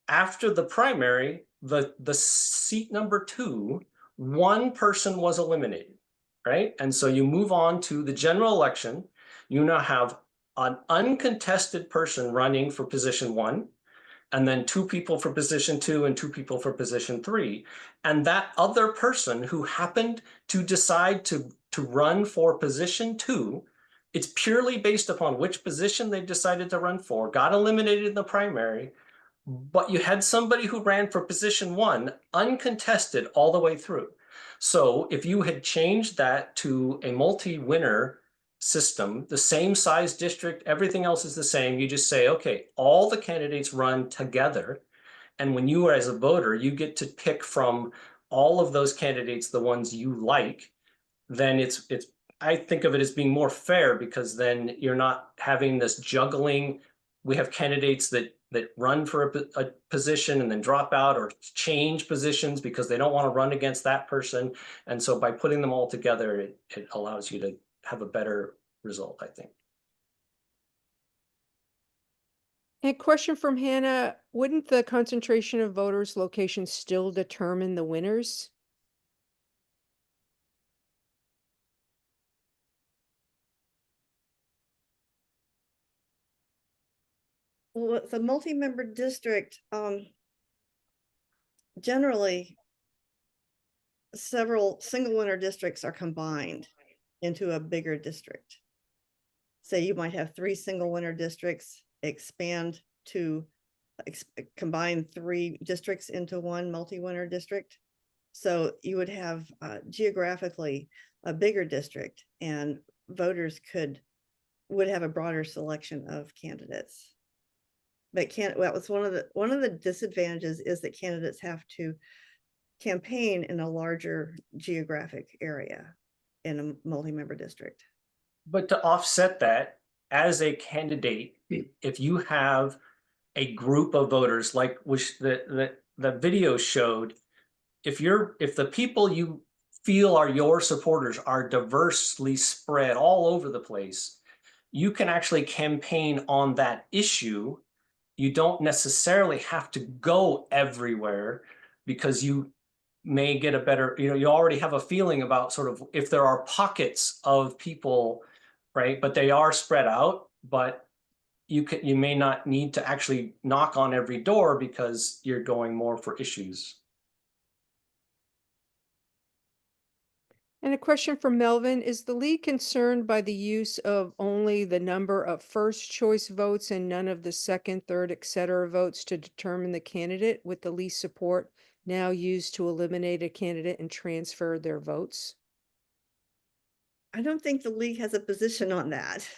[SPEAKER 4] after the primary, the seat number 2, 1 person was eliminated, right? And so you move on to the general election. You now have an uncontested person running for position 1, and then 2 people for position 2 and 2 people for position 3. And that other person who happened to decide to run for position 2, it's purely based upon which position they decided to run for, got eliminated in the primary, but you had somebody who ran for position 1 uncontested all the way through. So if you had changed that to a multi-winner system, the same size district, everything else is the same. You just say, okay, all the candidates run together. And when you as a voter, you get to pick from all of those candidates, the ones you like, then I think of it as being more fair, because then you're not having this juggling. We have candidates that run for a position and then drop out or change positions because they don't want to run against that person. And so by putting them all together, it allows you to have a better result, I think.
[SPEAKER 2] A question from Hannah, wouldn't the concentration of voters' locations still determine the winners?
[SPEAKER 1] Well, it's a multi-member district. Generally, several single winner districts are combined into a bigger district. Say you might have 3 single winner districts, expand to combine 3 districts into 1 multi-winner district. So you would have geographically a bigger district, and voters would have a broader selection of candidates. But that was one of the disadvantages, is that candidates have to campaign in a larger geographic area in a multi-member district.
[SPEAKER 4] But to offset that, as a candidate, if you have a group of voters, like which the video showed, if the people you feel are your supporters are diversely spread all over the place, you can actually campaign on that issue you don't necessarily have to go everywhere, because you may get a better, you already have a feeling about sort of if there are pockets of people, right? But they are spread out, but you may not need to actually knock on every door because you're going more for issues.
[SPEAKER 2] And a question from Melvin, is the league concerned by the use of only the number of first choice votes and none of the second, third, etc. votes to determine the candidate, with the least support now used to eliminate a candidate and transfer their votes?
[SPEAKER 1] I don't think the league has a position on that.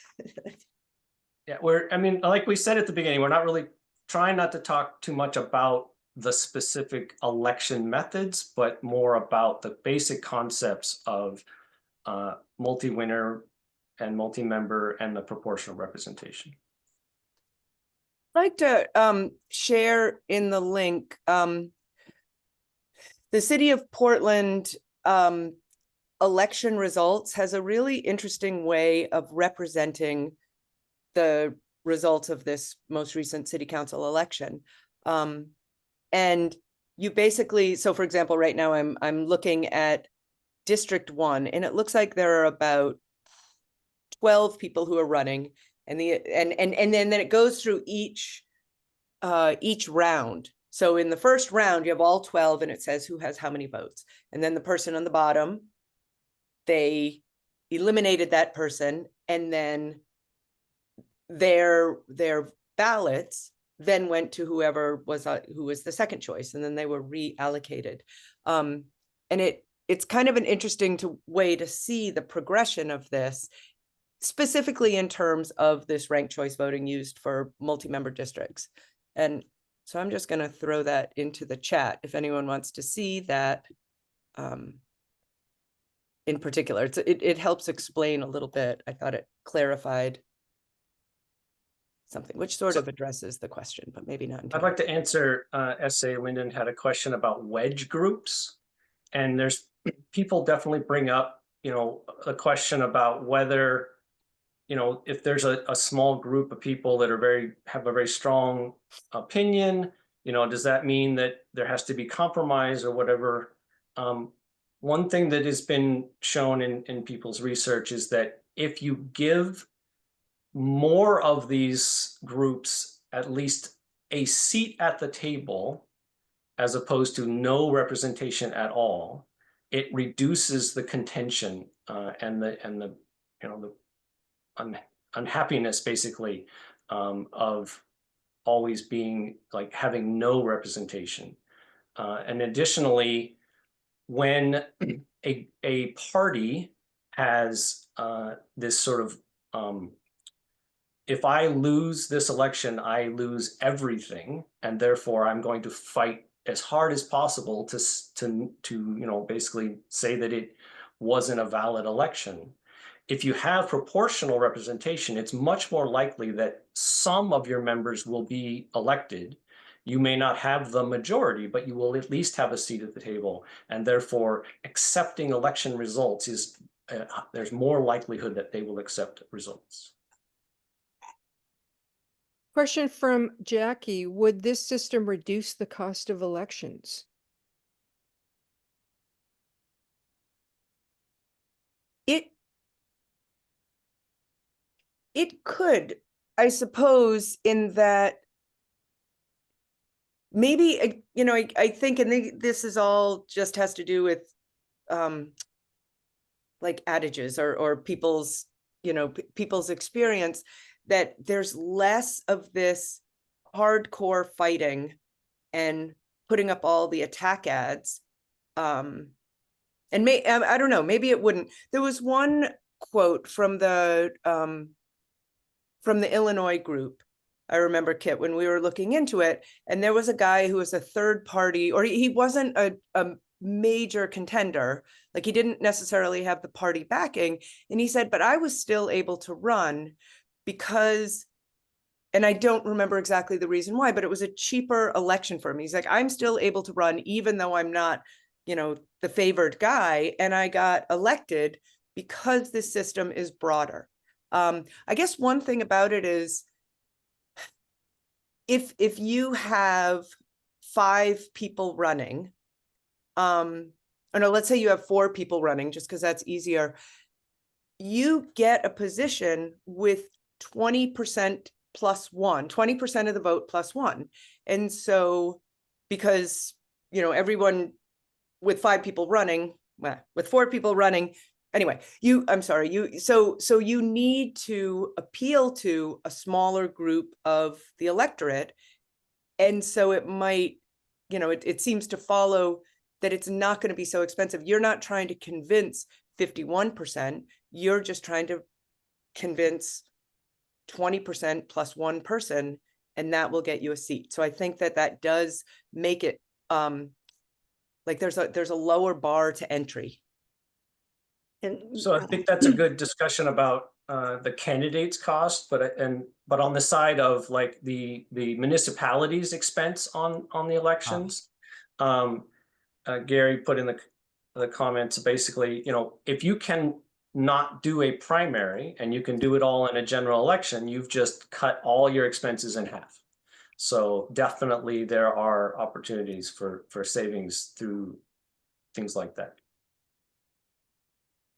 [SPEAKER 4] Yeah, I mean, like we said at the beginning, we're not really trying not to talk too much about the specific election methods, but more about the basic concepts of multi-winner and multi-member and the proportional representation.
[SPEAKER 3] I'd like to share in the link the City of Portland election results has a really interesting way of representing the results of this most recent city council election. And you basically, so for example, right now I'm looking at District 1, and it looks like there are about 12 people who are running, and then it goes through each round. So in the first round, you have all 12, and it says who has how many votes. And then the person on the bottom, they eliminated that person, and then their ballots then went to whoever was who was the second choice, and then they were reallocated. And it's kind of an interesting way to see the progression of this, specifically in terms of this ranked choice voting used for multi-member districts. And so I'm just going to throw that into the chat if anyone wants to see that in particular. It helps explain a little bit. I thought it clarified something, which sort of addresses the question, but maybe not entirely.
[SPEAKER 4] I'd like to answer, S.A. Linden had a question about wedge groups. And there's people definitely bring up, a question about whether, if there's a small group of people that have a very strong opinion, does that mean that there has to be compromise or whatever? One thing that has been shown in people's research is that if you give more of these groups at least a seat at the table, as opposed to no representation at all, it reduces the contention and the unhappiness, basically, of always being like having no representation. And additionally, when a party has this sort of if I lose this election, I lose everything, and therefore I'm going to fight as hard as possible to basically say that it wasn't a valid election. If you have proportional representation, it's much more likely that some of your members will be elected. You may not have the majority, but you will at least have a seat at the table, and therefore accepting election results is there's more likelihood that they will accept results.
[SPEAKER 2] Question from Jackie, would this system reduce the cost of elections?
[SPEAKER 3] It could, I suppose, in that maybe, I think, and this is all just has to do with like adages or people's, people's experience, that there's less of this hardcore fighting and putting up all the attack ads. And I don't know, maybe it wouldn't. There was one quote from the Illinois group. I remember, Kit, when we were looking into it, and there was a guy who was a third party, or he wasn't a major contender, like he didn't necessarily have the party backing. And he said, but I was still able to run because, and I don't remember exactly the reason why, but it was a cheaper election for me. He's like, I'm still able to run even though I'm not, the favored guy, and I got elected because this system is broader. I guess one thing about it is if you have 5 people running, or no, let's say you have 4 people running, just because that's easier. You get a position with 20% plus 1, 20% of the vote plus 1. And so, because, you know, everyone with 5 people running, well, with 4 people running, anyway, so you need to appeal to a smaller group of the electorate. And so it might, you know, it seems to follow that it's not going to be so expensive. You're not trying to convince 51%. You're just trying to convince 20% plus 1 person, and that will get you a seat. So I think that does make it like there's a lower bar to entry.
[SPEAKER 1] And
[SPEAKER 4] So I think that's a good discussion about the candidates' cost, but on the side of like the municipality's expense on the elections, Gary put in the comments basically, you know, if you can not do a primary and you can do it all in a general election, you've just cut all your expenses in half. So definitely there are opportunities for savings through things like that.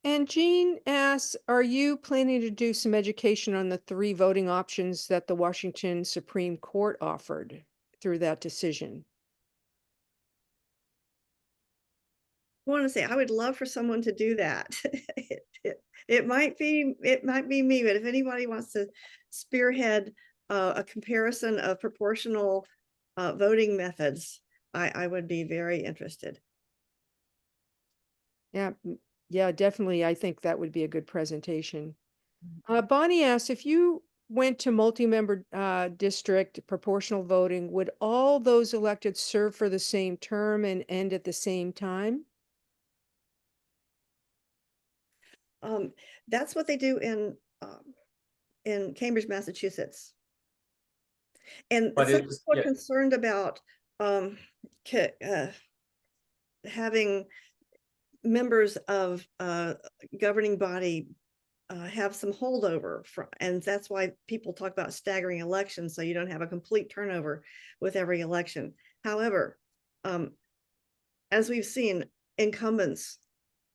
[SPEAKER 2] And Jean asks, are you planning to do some education on the 3 voting options that the Washington Supreme Court offered through that decision?
[SPEAKER 1] I want to say I would love for someone to do that. It might be me, but if anybody wants to spearhead a comparison of proportional voting methods, I would be very interested.
[SPEAKER 2] Yeah, yeah, definitely. I think that would be a good presentation. Bonnie asks, if you went to multi-member district proportional voting, would all those elected serve for the same term and end at the same time?
[SPEAKER 1] That's what they do in Cambridge, Massachusetts. And
[SPEAKER 4] But
[SPEAKER 1] some
[SPEAKER 4] it's,
[SPEAKER 1] people are
[SPEAKER 4] yeah.
[SPEAKER 1] concerned about having members of governing body have some holdover from, and that's why people talk about staggering elections, so you don't have a complete turnover with every election. However, as we've seen, incumbents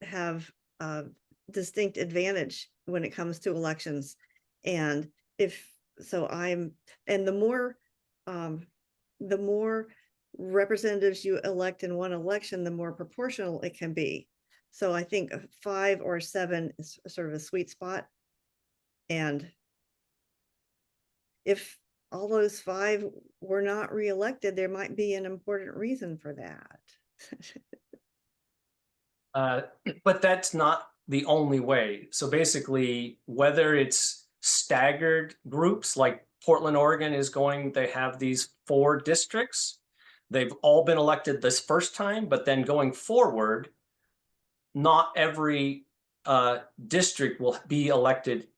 [SPEAKER 1] have distinct advantage when it comes to elections. And the more representatives you elect in one election, the more proportional it can be. So I think 5 or 7 is sort of a sweet spot. And if all those 5 were not reelected, there might be an important reason for that.
[SPEAKER 4] But that's not the only way. So basically, whether it's staggered groups like Portland, Oregon is going, they have these 4 districts. They've all been elected this first time, but then going forward, not every district will be elected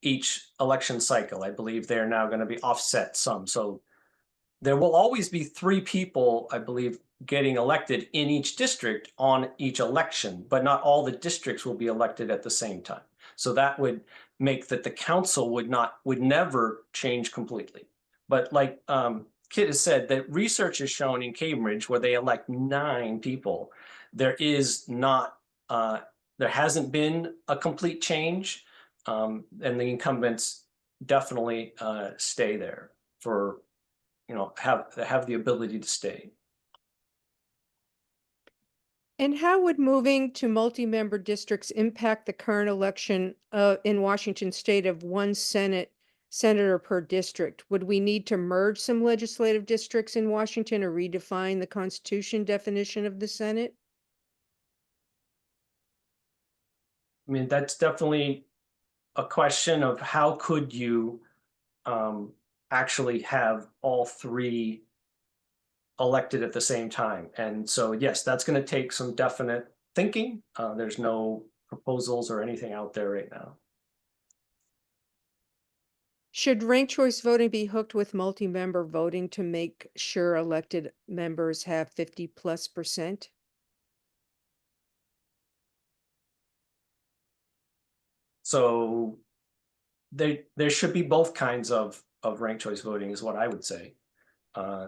[SPEAKER 4] each election cycle. I believe they're now going to be offset some. So there will always be 3 people, I believe, getting elected in each district on each election, but not all the districts will be elected at the same time. So that would make that the council would never change completely. But like Kit has said, that research has shown in Cambridge where they elect 9 people, there hasn't been a complete change, and the incumbents definitely stay there for, you know, have the ability to stay.
[SPEAKER 2] And how would moving to multi-member districts impact the current election in Washington state of 1 senator per district? Would we need to merge some legislative districts in Washington or redefine the Constitution definition of the Senate?
[SPEAKER 4] I mean, that's definitely a question of how could you actually have all 3 elected at the same time. And so, yes, that's going to take some definite thinking. There's no proposals or anything out there right now.
[SPEAKER 2] Should ranked choice voting be hooked with multi-member voting to make sure elected members have 50+%?
[SPEAKER 4] So there should be both kinds of ranked choice voting is what I would say.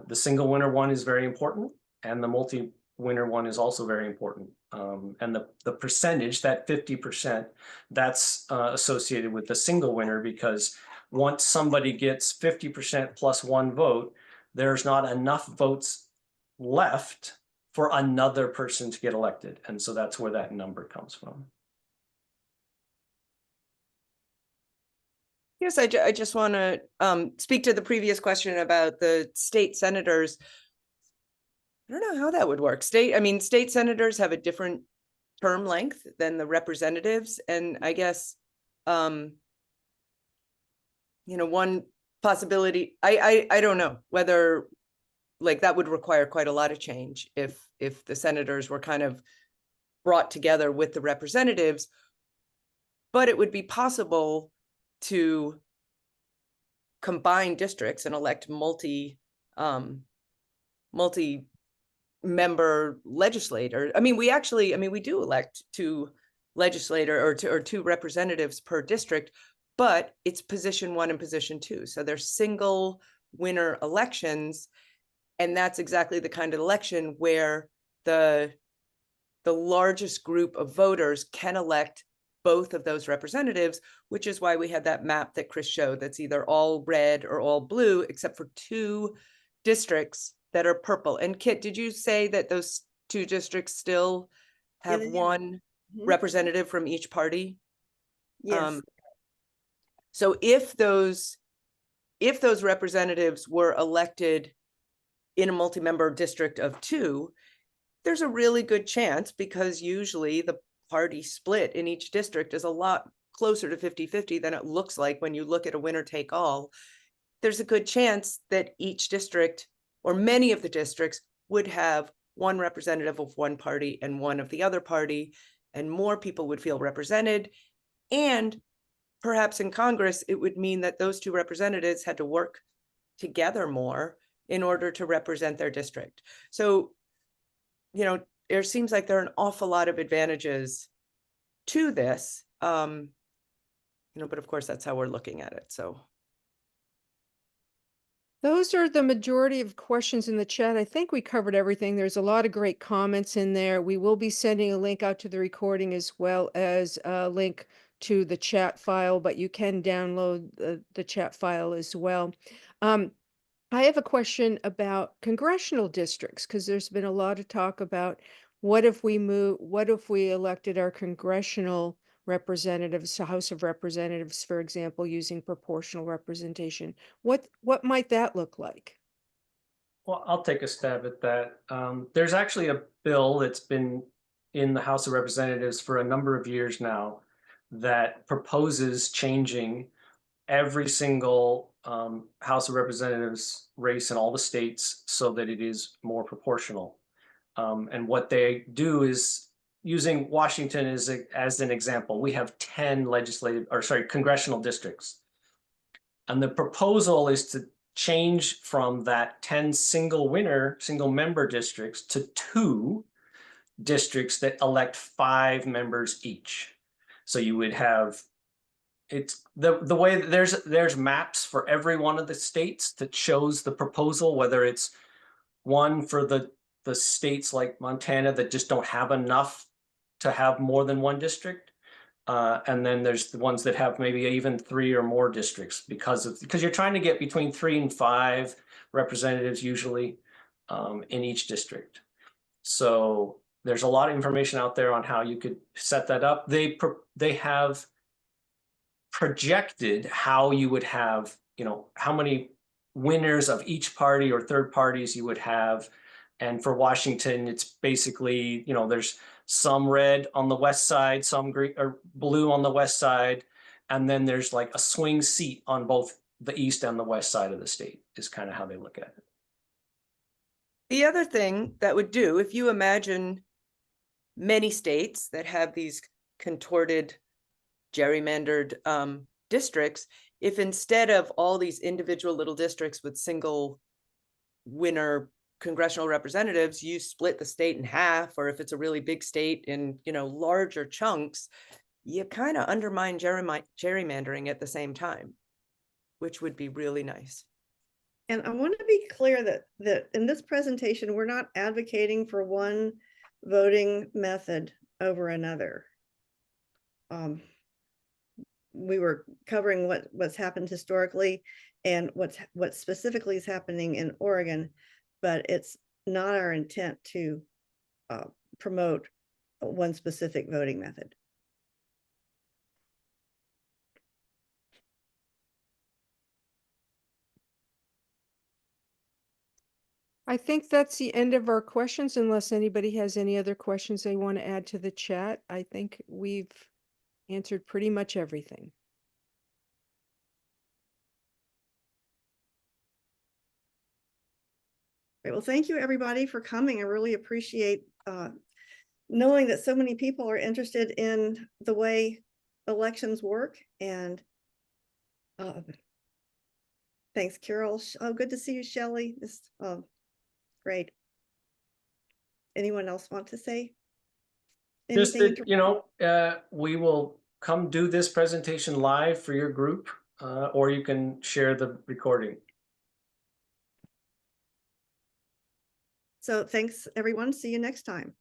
[SPEAKER 4] The single winner one is very important, and the multi-winner one is also very important. And the percentage, that 50%, that's associated with the single winner, because once somebody gets 50% plus one vote, there's not enough votes left for another person to get elected. And so that's where that number comes from.
[SPEAKER 3] Yes, I just want to speak to the previous question about the state senators. I don't know how that would work. State senators have a different term length than the representatives. And I guess, one possibility, I don't know whether like that would require quite a lot of change if the senators were kind of brought together with the representatives, but it would be possible to combine districts and elect multi-member legislator. We do elect two two representatives per district, but it's position 1 and position 2. So they're single winner elections. And that's exactly the kind of election where the largest group of voters can elect both of those representatives, which is why we had that map that Chris showed that's either all red or all blue, except for 2 districts that are purple. And Kit, did you say that those 2 districts still have one representative from each party?
[SPEAKER 1] Yes.
[SPEAKER 3] So if those representatives were elected in a multi-member district of 2, there's a really good chance, because usually the party split in each district is a lot closer to 50-50 than it looks like when you look at a winner take all. There's a good chance that each district, or many of the districts, would have one representative of one party and one of the other party, and more people would feel represented. And perhaps in Congress, it would mean that those 2 representatives had to work together more in order to represent their district. So, there seems like there are an awful lot of advantages to this, but of course that's how we're looking at it. So
[SPEAKER 2] Those are the majority of questions in the chat. I think we covered everything. There's a lot of great comments in there. We will be sending a link out to the recording as well as a link to the chat file, but you can download the chat file as well. I have a question about congressional districts, because there's been a lot of talk about what if we elected our congressional representatives to House of Representatives, for example, using proportional representation. What might that look like?
[SPEAKER 4] Well, I'll take a stab at that. There's actually a bill that's been in the House of Representatives for a number of years now that proposes changing every single House of Representatives race in all the states so that it is more proportional. And what they do is, using Washington as an example, we have 10 congressional districts. And the proposal is to change from that 10 single member districts to 2 districts that elect 5 members each. So you would have, it's the way that there's maps for every one of the states that shows the proposal, whether it's one for the states like Montana that just don't have enough to have more than 1 district. And then there's the ones that have maybe even 3 or more districts, because you're trying to get between 3 and 5 representatives usually in each district. So there's a lot of information out there on how you could set that up. They have projected how you would have, how many winners of each party or third parties you would have. And for Washington, it's basically, there's some red on the west side, some green or blue on the west side. And then there's like a swing seat on both the east and the west side of the state is kind of how they look at it.
[SPEAKER 3] the other thing that would do, if you imagine many states that have these contorted, gerrymandered districts, if instead of all these individual little districts with single winner congressional representatives, you split the state in half, or if it's a really big state in, larger chunks, you kind of undermine gerrymandering at the same time, which would be really nice.
[SPEAKER 1] And I want to be clear that in this presentation, we're not advocating for one voting method over another. We were covering what's happened historically and what specifically is happening in Oregon, but it's not our intent to promote one specific voting method.
[SPEAKER 2] I think that's the end of our questions, unless anybody has any other questions they want to add to the chat. I think we've answered pretty much everything.
[SPEAKER 1] Great. Well, thank you everybody for coming. I really appreciate knowing that so many people are interested in the way elections work. And thanks, Carol. Oh, good to see you, Shelley. This great. Anyone else want to say
[SPEAKER 4] Just
[SPEAKER 1] anything?
[SPEAKER 4] that, you know, we will come do this presentation live for your group, or you can share the recording.
[SPEAKER 1] So thanks, everyone. See you next time.